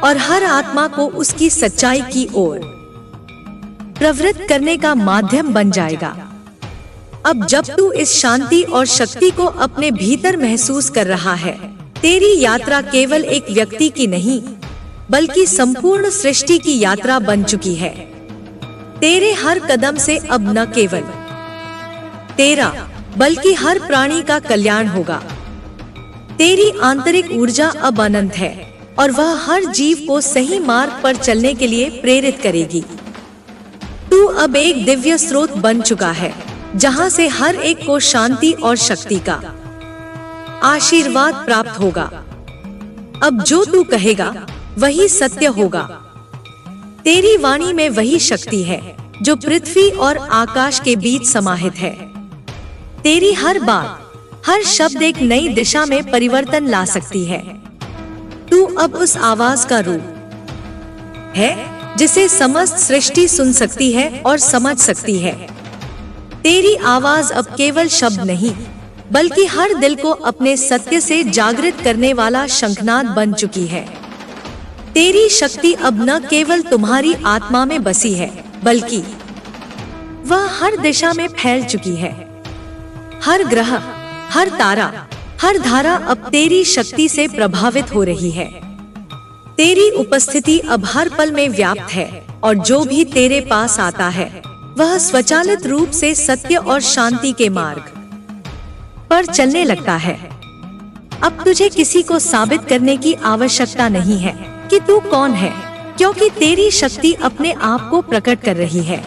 और हर आत्मा को उसकी सच्चाई की ओर प्रवृत्त करने का माध्यम बन जाएगा। अब जब तू इस शांति और शक्ति को अपने भीतर महसूस कर रहा है, तेरी यात्रा केवल एक व्यक्ति की नहीं, बल्कि संपूर्ण सृष्टि की यात्रा बन चुकी है। तेरे हर कदम से अब न केवल तेरा, बल्कि हर प्राणी का कल्याण होगा। तेरी आंतरिक ऊर्जा अब अनंत है और वह हर जीव को सही मार्ग पर चलने के लिए प्रेरित करेगी। तू अब एक दिव्य स्रोत बन चुका है, जहां से हर एक को शांति और शक्ति का आशीर्वाद प्राप्त होगा। अब जो तू कहेगा वही सत्य होगा। तेरी वाणी में वही शक्ति है जो पृथ्वी और आकाश के बीच समाहित है। तेरी हर बात, हर शब्द एक नई दिशा में परिवर्तन ला सकती है। तू अब उस आवाज का रूप है जिसे समस्त सृष्टि सुन सकती है और समझ सकती है। तेरी आवाज अब केवल शब्द नहीं, बल्कि हर दिल को अपने सत्य से जागृत करने वाला शंखनाद बन चुकी है। तेरी शक्ति अब न केवल तुम्हारी आत्मा में बसी है, बल्कि वह हर दिशा में फैल चुकी है। हर ग्रह, हर तारा, हर धारा अब तेरी शक्ति से प्रभावित हो रही है। तेरी उपस्थिति अब हर पल में व्याप्त है और जो भी तेरे पास आता है वह स्वचालित रूप से सत्य और शांति के मार्ग पर चलने लगता है। अब तुझे किसी को साबित करने की आवश्यकता नहीं है कि तू कौन है, क्योंकि तेरी शक्ति अपने आप को प्रकट कर रही है।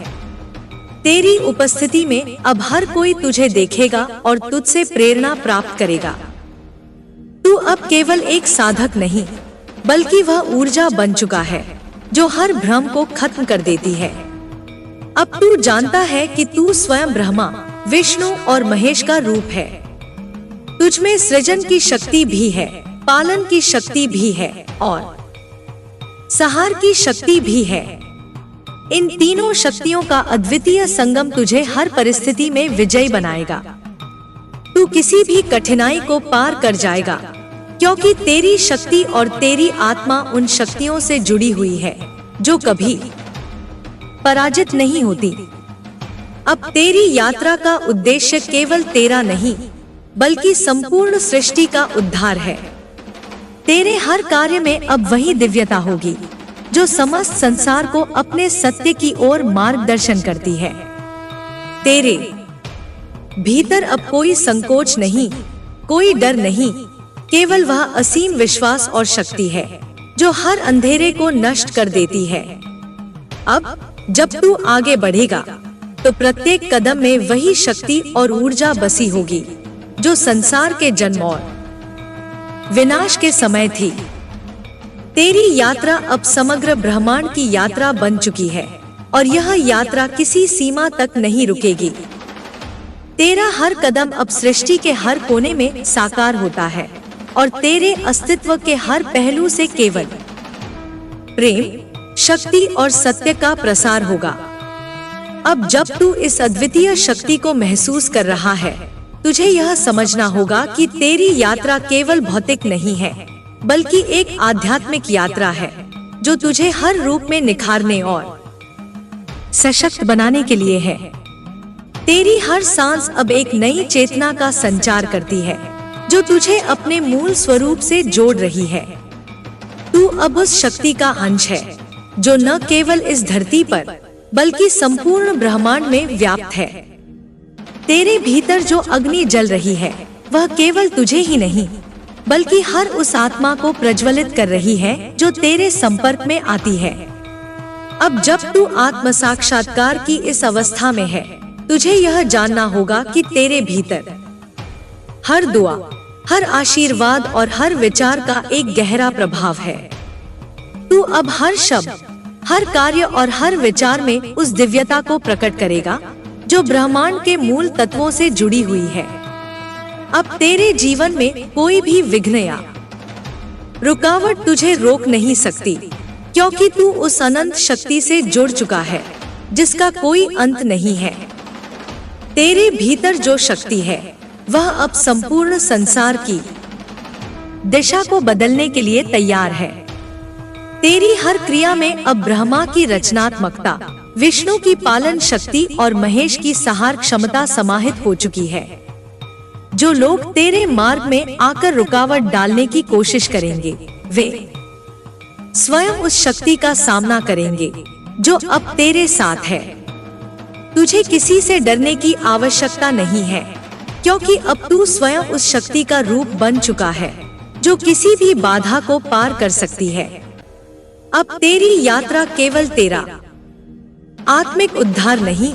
तेरी उपस्थिति में अब हर कोई तुझे देखेगा और तुझसे प्रेरणा प्राप्त करेगा। तू अब केवल एक साधक नहीं, बल्कि वह ऊर्जा बन चुका है जो हर भ्रम को खत्म कर देती है। अब तू जानता है कि तू स्वयं ब्रह्मा, विष्णु और महेश का रूप है। तुझमें सृजन की शक्ति भी है, पालन की शक्ति भी है और संहार की शक्ति भी है। इन तीनों शक्तियों का अद्वितीय संगम तुझे हर परिस्थिति में विजयी बनाएगा। तू किसी भी कठिनाई को पार कर जाएगा, क्योंकि तेरी शक्ति और तेरी आत्मा उन शक्तियों से जुड़ी हुई है जो कभी पराजित नहीं होती। अब तेरी यात्रा का उद्देश्य केवल तेरा नहीं, बल्कि संपूर्ण सृष्टि का उद्धार है। तेरे हर कार्य में अब वही दिव्यता होगी जो समस्त संसार को अपने सत्य की ओर मार्गदर्शन करती है। तेरे भीतर अब कोई संकोच नहीं, कोई डर नहीं, केवल वह असीम विश्वास और शक्ति है जो हर अंधेरे को नष्ट कर देती है। अब जब तू आगे बढ़ेगा तो प्रत्येक कदम में वही शक्ति और ऊर्जा बसी होगी जो संसार के जन्म और विनाश के समय थी। तेरी यात्रा अब समग्र ब्रह्मांड की यात्रा बन चुकी है और यह यात्रा किसी सीमा तक नहीं रुकेगी। तेरा हर कदम अब सृष्टि के हर कोने में साकार होता है और तेरे अस्तित्व के हर पहलू से केवल प्रेम, शक्ति और सत्य का प्रसार होगा। अब जब तू इस अद्वितीय शक्ति को महसूस कर रहा है, तुझे यह समझना होगा कि तेरी यात्रा केवल भौतिक नहीं है, बल्कि एक आध्यात्मिक यात्रा है जो तुझे हर रूप में निखारने और सशक्त बनाने के लिए है। तेरी हर सांस अब एक नई चेतना का संचार करती है जो तुझे अपने मूल स्वरूप से जोड़ रही है। तू अब उस शक्ति का अंश है जो न केवल इस धरती पर, बल्कि संपूर्ण ब्रह्मांड में व्याप्त है। तेरे भीतर जो अग्नि जल रही है वह केवल तुझे ही नहीं, बल्कि हर उस आत्मा को प्रज्वलित कर रही है जो तेरे संपर्क में आती है। अब जब तू आत्म साक्षात्कार की इस अवस्था में है, तुझे यह जानना होगा कि तेरे भीतर हर दुआ, हर आशीर्वाद और हर विचार का एक गहरा प्रभाव है। तू अब हर शब्द, हर कार्य और हर विचार में उस दिव्यता को प्रकट करेगा जो ब्रह्मांड के मूल तत्वों से जुड़ी हुई है। अब तेरे जीवन में कोई भी विघ्न या रुकावट तुझे रोक नहीं सकती, क्योंकि तू उस अनंत शक्ति से जुड़ चुका है जिसका कोई अंत नहीं है। तेरे भीतर जो शक्ति है वह अब संपूर्ण संसार की दिशा को बदलने के लिए तैयार है। तेरी हर क्रिया में अब ब्रह्मा की रचनात्मकता, विष्णु की पालन शक्ति और महेश की संहार क्षमता समाहित हो चुकी है। जो लोग तेरे मार्ग में आकर रुकावट डालने की कोशिश करेंगे वे स्वयं उस शक्ति का सामना करेंगे जो अब तेरे साथ है। तुझे किसी से डरने की आवश्यकता नहीं है, क्योंकि अब तू स्वयं उस शक्ति का रूप बन चुका है जो किसी भी बाधा को पार कर सकती है। अब तेरी यात्रा केवल तेरा आत्मिक उद्धार नहीं,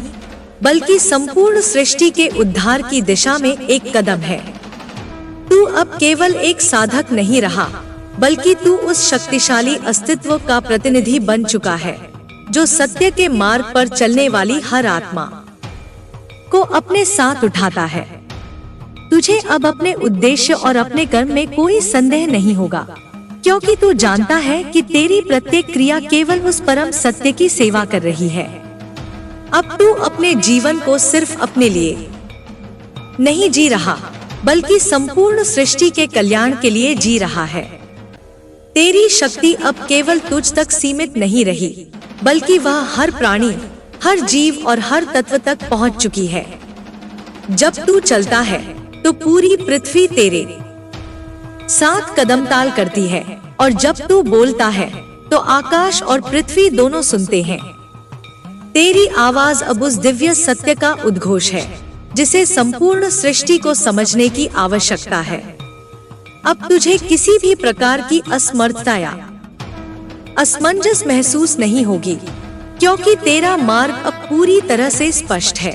बल्कि संपूर्ण सृष्टि के उद्धार की दिशा में एक कदम है। तू अब केवल एक साधक नहीं रहा, बल्कि तू उस शक्तिशाली अस्तित्व का प्रतिनिधि बन चुका है जो सत्य के मार्ग पर चलने वाली हर आत्मा को अपने साथ उठाता है। तुझे अब अपने उद्देश्य और अपने कर्म में कोई संदेह नहीं होगा, क्योंकि तू जानता है कि तेरी प्रत्येक क्रिया केवल उस परम सत्य की सेवा कर रही है। अब तू अपने जीवन को सिर्फ अपने लिए नहीं जी रहा, बल्कि संपूर्ण सृष्टि के कल्याण के लिए जी रहा है। तेरी शक्ति अब केवल तुझ तक सीमित नहीं रही, बल्कि वह हर प्राणी, हर जीव और हर तत्व तक पहुंच चुकी है। जब तू चलता है तो पूरी पृथ्वी तेरे साथ कदम ताल करती है, और जब तू बोलता है तो आकाश और पृथ्वी दोनों सुनते हैं। तेरी आवाज अब उस दिव्य सत्य का उद्घोष है जिसे संपूर्ण सृष्टि को समझने की आवश्यकता है। अब तुझे किसी भी प्रकार की असमर्थता या असमंजस महसूस नहीं होगी, क्योंकि तेरा मार्ग अब पूरी तरह से स्पष्ट है।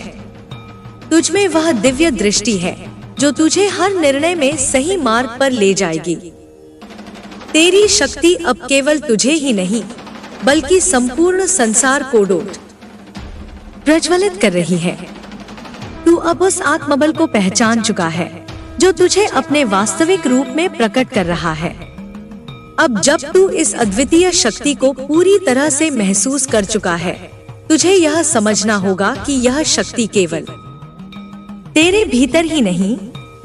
तुझमें वह दिव्य दृष्टि है जो तुझे हर निर्णय में सही मार्ग पर ले जाएगी। तेरी शक्ति अब केवल तुझे ही नहीं, बल्कि संपूर्ण संसार को प्रज्वलित कर रही है। तू अब उस आत्मबल को पहचान चुका है जो तुझे अपने वास्तविक रूप में प्रकट कर रहा है। अब जब तू इस अद्वितीय शक्ति को पूरी तरह से महसूस कर चुका है, तुझे यह समझना होगा कि यह शक्ति केवल तेरे भीतर ही नहीं,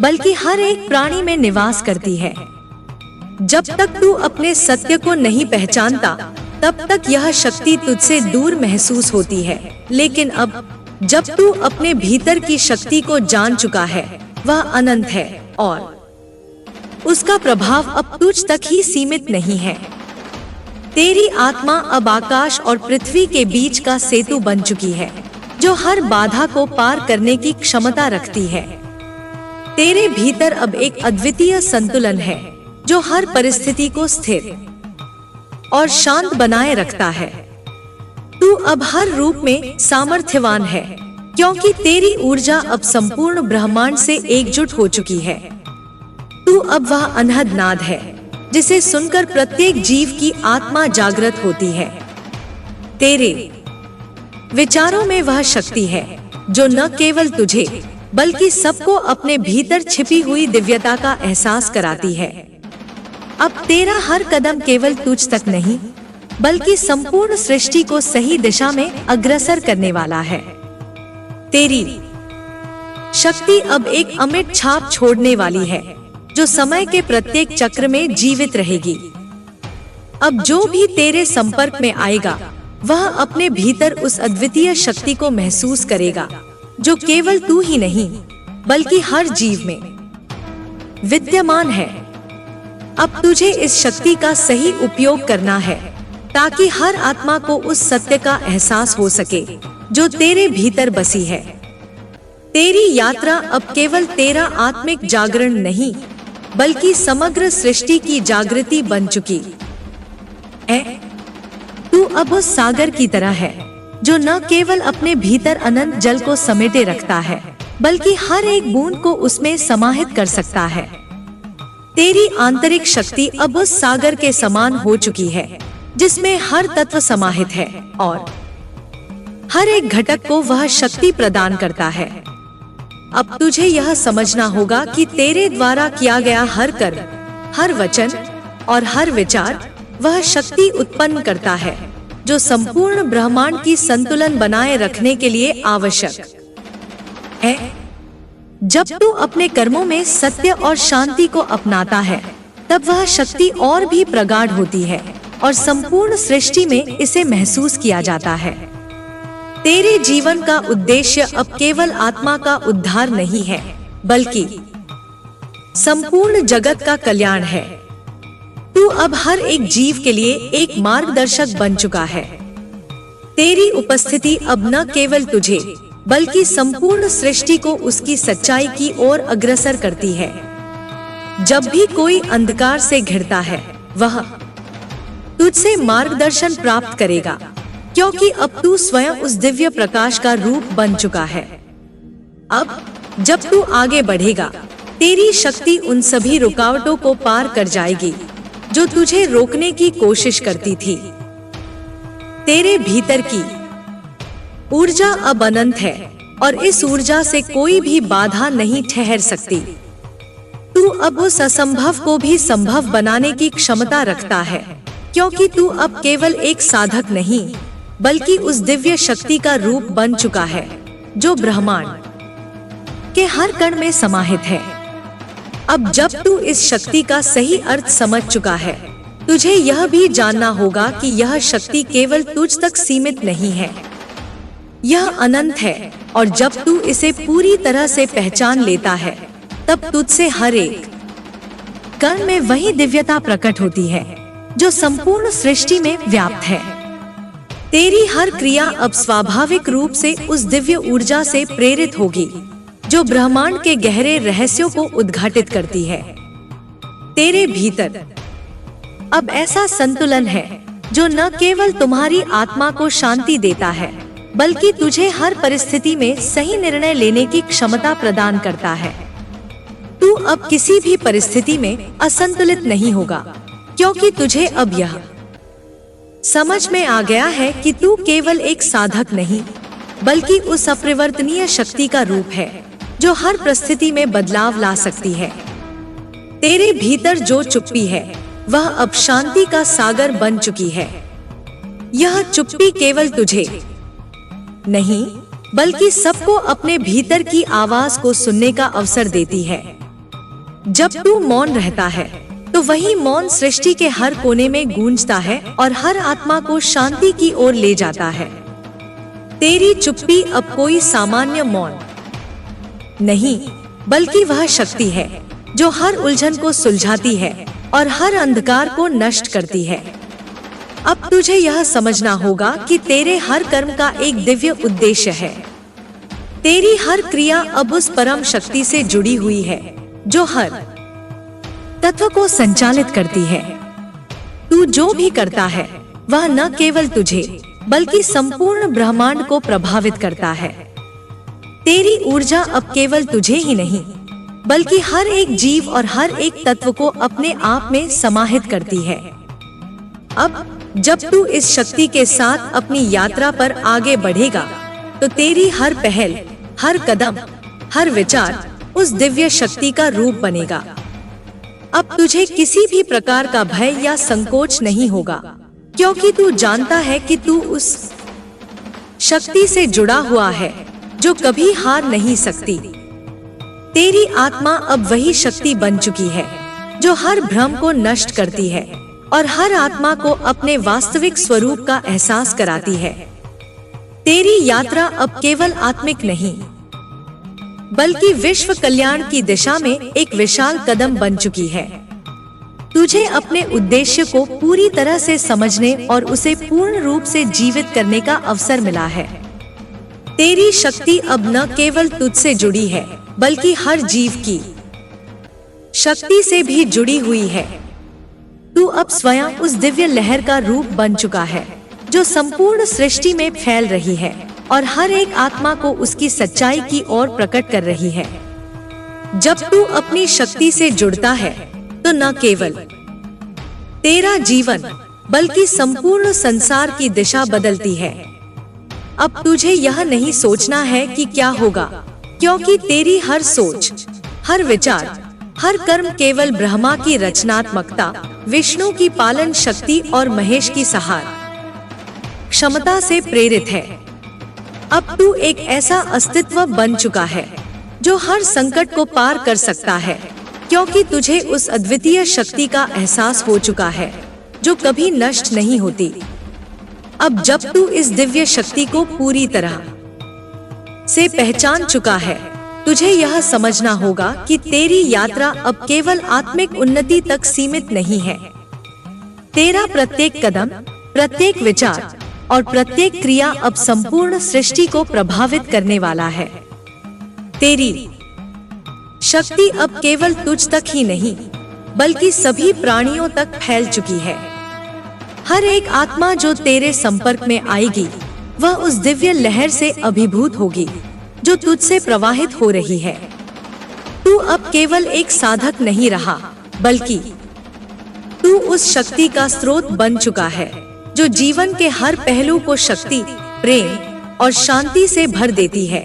बल्कि हर एक प्राणी में निवास करती है। जब तक तू अपने सत्य को नहीं पहचानता, तब तक यह शक्ति तुझसे दूर महसूस होती है। लेकिन अब जब तू अपने भीतर की शक्ति को जान चुका है, वह अनंत है और उसका प्रभाव अब तुझ तक ही सीमित नहीं है। तेरी आत्मा अब आकाश और पृथ्वी के बीच का सेतु बन चुकी है, जो हर बाधा को पार करने की क्षमता रखती है। तेरे भीतर अब एक अद्वितीय संतुलन है जो हर परिस्थिति को स्थिर और शांत बनाए रखता है। तू अब हर रूप में सामर्थ्यवान है, क्योंकि तेरी ऊर्जा अब संपूर्ण ब्रह्मांड से एकजुट हो चुकी है। तू अब वह अनहद नाद है जिसे सुनकर प्रत्येक जीव की आत्मा जागृत होती है। तेरे विचारों में वह शक्ति है जो न केवल तुझे, बल्कि सबको अपने भीतर छिपी हुई दिव्यता का एहसास कराती है। अब तेरा हर कदम केवल तुझ तक नहीं, बल्कि संपूर्ण सृष्टि को सही दिशा में अग्रसर करने वाला है। तेरी शक्ति अब एक अमिट छाप छोड़ने वाली है जो समय के प्रत्येक चक्र में जीवित रहेगी। अब जो भी तेरे संपर्क में आएगा, वह अपने भीतर उस अद्वितीय शक्ति को महसूस करेगा जो केवल तू ही नहीं, बल्कि हर जीव में विद्यमान है। अब तुझे इस शक्ति का सही उपयोग करना है, ताकि हर आत्मा को उस सत्य का एहसास हो सके जो तेरे भीतर बसी है। तेरी यात्रा अब केवल तेरा आत्मिक जागरण नहीं, बल्कि समग्र सृष्टि की जागृति बन चुकी है। तू अब उस सागर की तरह है जो न केवल अपने भीतर अनंत जल को समेटे रखता है, बल्कि हर एक बूंद को उसमें समाहित कर सकता है। तेरी आंतरिक शक्ति अब उस सागर के समान हो चुकी है जिसमें हर तत्व समाहित है और हर एक घटक को वह शक्ति प्रदान करता है। अब तुझे यह समझना होगा कि तेरे द्वारा किया गया हर कर्म, हर वचन और हर विचार वह शक्ति उत्पन्न करता है जो संपूर्ण ब्रह्मांड की संतुलन बनाए रखने के लिए आवश्यक है। जब तू अपने कर्मों में सत्य और शांति को अपनाता है, तब वह शक्ति और भी प्रगाढ़ होती है और संपूर्ण सृष्टि में इसे महसूस किया जाता है। तेरे जीवन का उद्देश्य अब केवल आत्मा का उद्धार नहीं है, बल्कि संपूर्ण जगत का कल्याण है। तू अब हर एक जीव के लिए एक मार्गदर्शक बन चुका है। तेरी उपस्थिति अब न केवल तुझे बल्कि संपूर्ण सृष्टि को उसकी सच्चाई की ओर अग्रसर करती है। जब भी कोई अंधकार से घिरता है, वह तुझसे मार्गदर्शन प्राप्त करेगा, क्योंकि अब तू स्वयं उस दिव्य प्रकाश का रूप बन चुका है। अब जब तू आगे बढ़ेगा, तेरी शक्ति उन सभी रुकावटों को पार कर जाएगी जो तुझे रोकने की कोशिश करती थी। तेरे भीतर की ऊर्जा अब अनंत है और इस ऊर्जा से कोई भी बाधा नहीं ठहर सकती। तू अब उस असंभव को भी संभव बनाने की क्षमता रखता है, क्योंकि तू अब केवल एक साधक नहीं, बल्कि उस दिव्य शक्ति का रूप बन चुका है जो ब्रह्मांड के हर कण में समाहित है। अब जब तू इस शक्ति का सही अर्थ समझ चुका है, तुझे यह भी जानना होगा कि यह शक्ति केवल तुझ तक सीमित नहीं है, यह अनंत है। और जब तू इसे पूरी तरह से पहचान लेता है, तब तुझसे हर एक कण में वही दिव्यता प्रकट होती है जो संपूर्ण सृष्टि में व्याप्त है। तेरी हर क्रिया अब स्वाभाविक रूप से उस दिव्य ऊर्जा से प्रेरित होगी जो ब्रह्मांड के गहरे रहस्यों को उद्घाटित करती है। तेरे भीतर अब ऐसा संतुलन है जो न केवल तुम्हारी आत्मा को शांति देता है, बल्कि तुझे हर परिस्थिति में सही निर्णय लेने की क्षमता प्रदान करता है। तू अब किसी भी परिस्थिति में असंतुलित नहीं होगा, क्योंकि तुझे अब यह समझ में आ गया है कि तू केवल एक साधक नहीं, बल्कि उस अपरिवर्तनीय शक्ति का रूप है जो हर परिस्थिति में बदलाव ला सकती है। तेरे भीतर जो चुप्पी है, वह अब शांति का सागर बन चुकी है। यह चुप्पी केवल तुझे नहीं, बल्कि सबको अपने भीतर की आवाज को सुनने का अवसर देती है। जब तू मौन रहता है, तो वही मौन सृष्टि के हर कोने में गूंजता है और हर आत्मा को शांति की ओर ले जाता है। तेरी चुप्पी अब कोई सामान्य मौन नहीं, बल्कि वह शक्ति है जो हर उलझन को सुलझाती है और हर अंधकार को नष्ट करती है। अब तुझे यह समझना होगा कि तेरे हर कर्म का एक दिव्य उद्देश्य है। तेरी हर क्रिया अब उस परम शक्ति से जुड़ी हुई है जो हर तत्व को संचालित करती है। तू जो भी करता है, वह न केवल तुझे बल्कि संपूर्ण ब्रह्मांड को प्रभावित करता है। तेरी ऊर्जा अब केवल तुझे ही नहीं, बल्कि हर एक जीव और हर एक तत्व को अपने आप में समाहित करती है। अब जब तू इस शक्ति के साथ अपनी यात्रा पर आगे बढ़ेगा, तो तेरी हर पहल, हर कदम, हर विचार उस दिव्य शक्ति का रूप बनेगा। अब तुझे किसी भी प्रकार का भय या संकोच नहीं होगा, क्योंकि तू जानता है कि तू उस शक्ति से जुड़ा हुआ है जो कभी हार नहीं सकती। तेरी आत्मा अब वही शक्ति बन चुकी है जो हर भ्रम को नष्ट करती है और हर आत्मा को अपने वास्तविक स्वरूप का एहसास कराती है। तेरी यात्रा अब केवल आत्मिक नहीं, बल्कि विश्व कल्याण की दिशा में एक विशाल कदम बन चुकी है। तुझे अपने उद्देश्य को पूरी तरह से समझने और उसे पूर्ण रूप से जीवित करने का अवसर मिला है। तेरी शक्ति अब न केवल तुझसे जुड़ी है, बल्कि हर जीव की शक्ति से भी जुड़ी हुई है। तू अब स्वयं उस दिव्य लहर का रूप बन चुका है जो संपूर्ण सृष्टि में फैल रही है और हर एक आत्मा को उसकी सच्चाई की ओर प्रकट कर रही है। जब तू अपनी शक्ति से जुड़ता है, तो न केवल तेरा जीवन बल्कि संपूर्ण संसार की दिशा बदलती है। अब तुझे यह नहीं सोचना है कि क्या होगा, क्योंकि तेरी हर सोच, हर विचार, हर कर्म केवल ब्रह्मा की रचनात्मकता विष्णु की पालन शक्ति और महेश की संहार क्षमता से प्रेरित है। अब तू एक ऐसा अस्तित्व बन चुका है जो हर संकट को पार कर सकता है, क्योंकि तुझे उस अद्वितीय शक्ति का एहसास हो चुका है जो कभी नष्ट नहीं होती। अब जब तू इस दिव्य शक्ति को पूरी तरह से पहचान चुका है, तुझे यह समझना होगा कि तेरी यात्रा अब केवल आत्मिक उन्नति तक सीमित नहीं है। तेरा प्रत्येक कदम, प्रत्येक विचार और प्रत्येक क्रिया अब संपूर्ण सृष्टि को प्रभावित करने वाला है। तेरी शक्ति अब केवल तुझ तक ही नहीं, बल्कि सभी प्राणियों तक फैल चुकी है। हर एक आत्मा जो तेरे संपर्क में आएगी, वह उस दिव्य लहर से अभिभूत होगी जो तुझसे प्रवाहित हो रही है। तू अब केवल एक साधक नहीं रहा, बल्कि तू उस शक्ति का स्रोत बन चुका है जो जीवन के हर पहलू को शक्ति, प्रेम और शांति से भर देती है।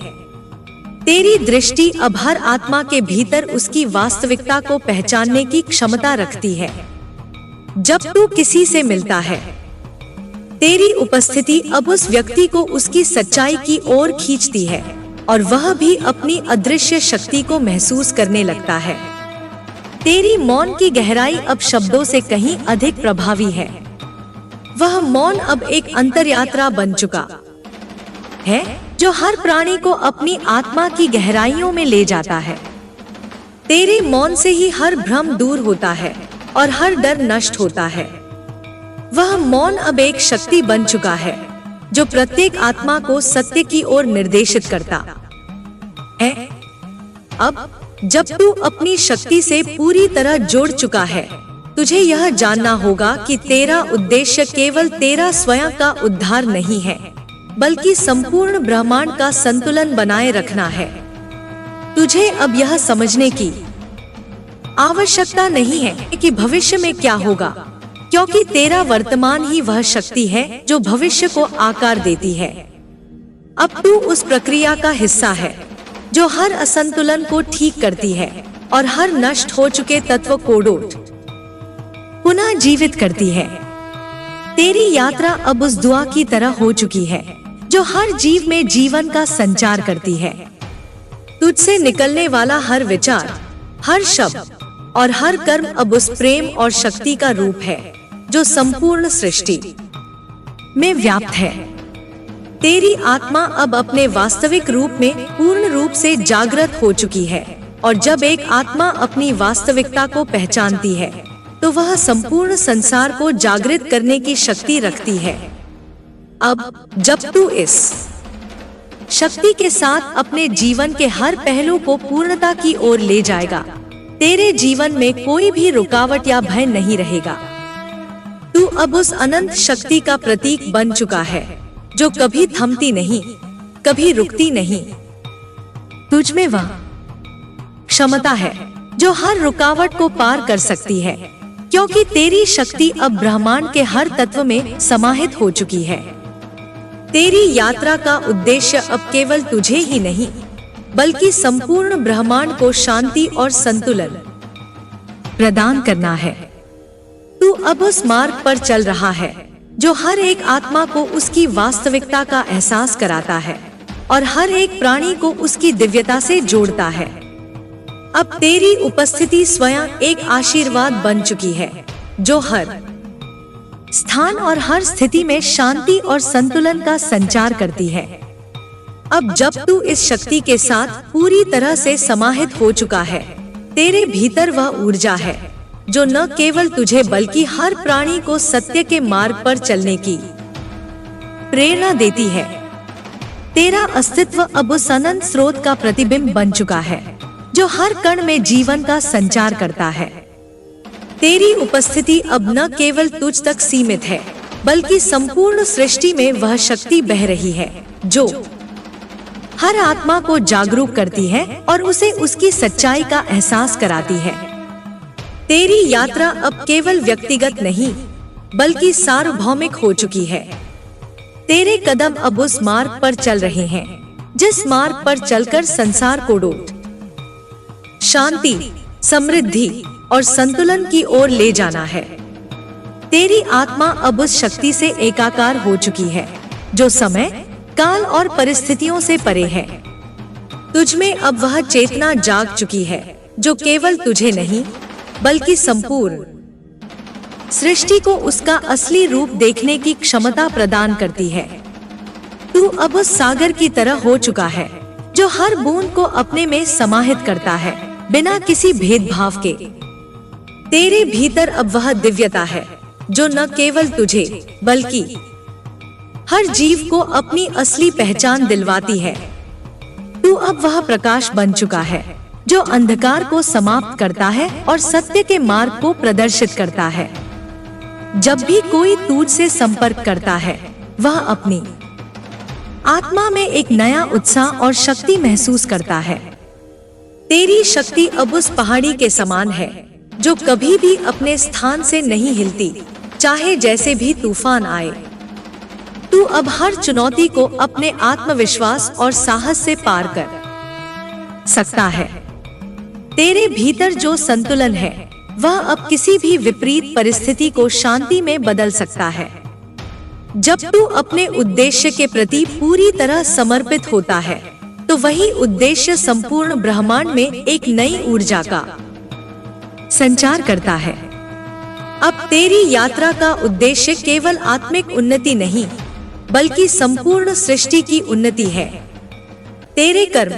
तेरी दृष्टि अब हर आत्मा के भीतर उसकी वास्तविकता को पहचानने की क्षमता रखती है। जब तू किसी से मिलता है, तेरी उपस्थिति अब उस व्यक्ति को उसकी सच्चाई की ओर खींचती है और वह भी अपनी अदृश्य शक्ति को महसूस करने लगता है। तेरी मौन की गहराई अब शब्दों से कहीं अधिक प्रभावी है। वह मौन अब एक अंतर्यात्रा बन चुका है जो हर प्राणी को अपनी आत्मा की गहराइयों में ले जाता है। तेरे मौन से ही हर भ्रम दूर होता है और हर डर नष्ट होता है। वह मौन अब एक शक्ति बन चुका है जो प्रत्येक आत्मा को सत्य की ओर निर्देशित करता है। अब जब तू अपनी शक्ति से पूरी तरह जुड़ चुका है, तुझे यह जानना होगा कि तेरा उद्देश्य केवल तेरा स्वयं का उद्धार नहीं है, बल्कि संपूर्ण ब्रह्मांड का संतुलन बनाए रखना है। तुझे अब यह समझने की आवश्यकता नहीं है कि भविष्य में क्या होगा, क्योंकि तेरा वर्तमान ही वह शक्ति है जो भविष्य को आकार देती है। अब तू उस प्रक्रिया का हिस्सा है जो हर असंतुलन को ठीक करती है और हर नष्ट हो चुके तत्व को पुनः जीवित करती है। तेरी यात्रा अब उस दुआ की तरह हो चुकी है जो हर जीव में जीवन का संचार करती है। तुझसे निकलने वाला हर विचार, हर शब्द और हर कर्म अब उस प्रेम और शक्ति का रूप है जो संपूर्ण सृष्टि में व्याप्त है। तेरी आत्मा अब अपने वास्तविक रूप में पूर्ण रूप से जागृत हो चुकी है, और जब एक आत्मा अपनी वास्तविकता को पहचानती है तो वह संपूर्ण संसार को जागृत करने की शक्ति रखती है। अब जब तू इस शक्ति के साथ अपने जीवन के हर पहलू को पूर्णता की ओर ले जाएगा, तेरे जीवन में कोई भी रुकावट या भय नहीं रहेगा। तू अब उस अनंत शक्ति का प्रतीक बन चुका है जो कभी थमती नहीं, कभी रुकती नहीं। तुझ में वह क्षमता है जो हर रुकावट को पार कर सकती है, क्योंकि तेरी शक्ति अब ब्रह्मांड के हर तत्व में समाहित हो चुकी है। तेरी यात्रा का उद्देश्य अब केवल तुझे ही नहीं, बल्कि संपूर्ण ब्रह्मांड को शांति और संतुलन प्रदान करना है। तू अब उस मार्ग पर चल रहा है जो हर एक आत्मा को उसकी वास्तविकता का एहसास कराता है और हर एक प्राणी को उसकी दिव्यता से जोड़ता है। अब तेरी उपस्थिति स्वयं एक आशीर्वाद बन चुकी है जो हर स्थान और हर स्थिति में शांति और संतुलन का संचार करती है। अब जब तू इस शक्ति के साथ पूरी तरह से समाहित हो चुका है, तेरे भीतर वह ऊर्जा है जो न केवल तुझे बल्कि हर प्राणी को सत्य के मार्ग पर चलने की प्रेरणा देती है। तेरा अस्तित्व अब उस अनंत स्रोत का प्रतिबिंब बन चुका है जो हर कण में जीवन का संचार करता है। तेरी उपस्थिति अब न केवल तुझ तक सीमित है, बल्कि संपूर्ण सृष्टि में वह शक्ति बह रही है जो हर आत्मा को जागरूक करती है और उसे उसकी सच्चाई का एहसास कराती है। तेरी यात्रा अब केवल व्यक्तिगत नहीं, बल्कि सार्वभौमिक हो चुकी है। तेरे कदम अब उस मार्ग पर चल रहे हैं जिस मार्ग पर चलकर संसार को शांति, समृद्धि और संतुलन की ओर ले जाना है। तेरी आत्मा अब उस शक्ति से एकाकार हो चुकी है जो समय, काल और परिस्थितियों से परे है। तुझमें अब वह चेतना जाग चुकी है जो केवल तुझे नहीं बल्कि संपूर्ण सृष्टि को उसका असली रूप देखने की क्षमता प्रदान करती है। तू अब उस सागर की तरह हो चुका है जो हर बूंद को अपने में समाहित करता है बिना किसी भेदभाव के। तेरे भीतर अब वह दिव्यता है जो न केवल तुझे बल्कि हर जीव को अपनी असली पहचान दिलवाती है। तू अब वह प्रकाश बन चुका है जो अंधकार को समाप्त करता है और सत्य के मार्ग को प्रदर्शित करता है। जब भी कोई तुझसे संपर्क करता है वह अपनी आत्मा में एक नया उत्साह और शक्ति महसूस करता है। तेरी शक्ति अब उस पहाड़ी के समान है जो कभी भी अपने स्थान से नहीं हिलती, चाहे जैसे भी तूफान आए। तू अब हर चुनौती को अपने आत्मविश्वास और साहस से पार कर सकता है। तेरे भीतर जो संतुलन है वह अब किसी भी विपरीत परिस्थिति को शांति में बदल सकता है। जब तू अपने उद्देश्य के प्रति पूरी तरह समर्पित होता है तो वही उद्देश्य संपूर्ण ब्रह्मांड में एक नई ऊर्जा का संचार करता है। अब तेरी यात्रा का उद्देश्य केवल आत्मिक उन्नति नहीं बल्कि संपूर्ण सृष्टि की उन्नति है। तेरे कर्म,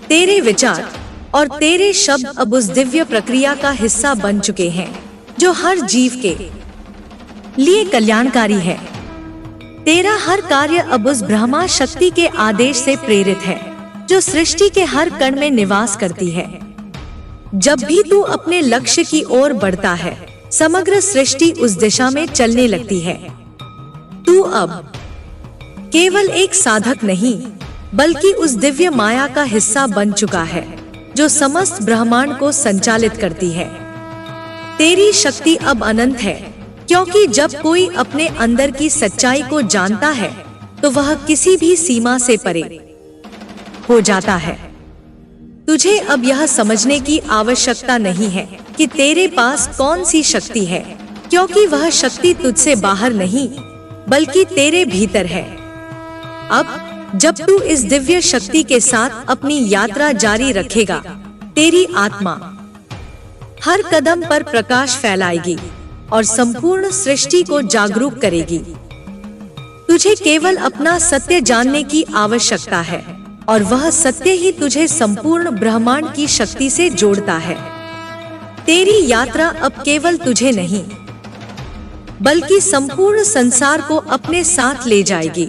तेरे विचार और तेरे शब्द अब उस दिव्य प्रक्रिया का हिस्सा बन चुके हैं जो हर जीव के लिए कल्याणकारी है। तेरा हर कार्य अब उस ब्रह्मा शक्ति के आदेश से प्रेरित है जो सृष्टि के हर कण में निवास करती है। जब भी तू अपने लक्ष्य की ओर बढ़ता है समग्र सृष्टि उस दिशा में चलने लगती है। तू अब केवल एक साधक नहीं बल्कि उस दिव्य माया का हिस्सा बन चुका है जो समस्त ब्रह्मांड को संचालित करती है। तेरी शक्ति अब अनंत है क्योंकि जब कोई अपने अंदर की सच्चाई को जानता है तो वह किसी भी सीमा से परे हो जाता है। तुझे अब यह समझने की आवश्यकता नहीं है कि तेरे पास कौन सी शक्ति है, क्योंकि वह शक्ति तुझसे बाहर नहीं बल्कि तेरे भीतर है। अब जब तू इस दिव्य शक्ति के साथ अपनी यात्रा जारी रखेगा, तेरी आत्मा हर कदम पर प्रकाश फैलाएगी और संपूर्ण सृष्टि को जागरूक करेगी। तुझे केवल अपना सत्य जानने की आवश्यकता है और वह सत्य ही तुझे संपूर्ण ब्रह्मांड की शक्ति से जोड़ता है। तेरी यात्रा अब केवल तुझे नहीं बल्कि संपूर्ण संसार को अपने साथ ले जाएगी।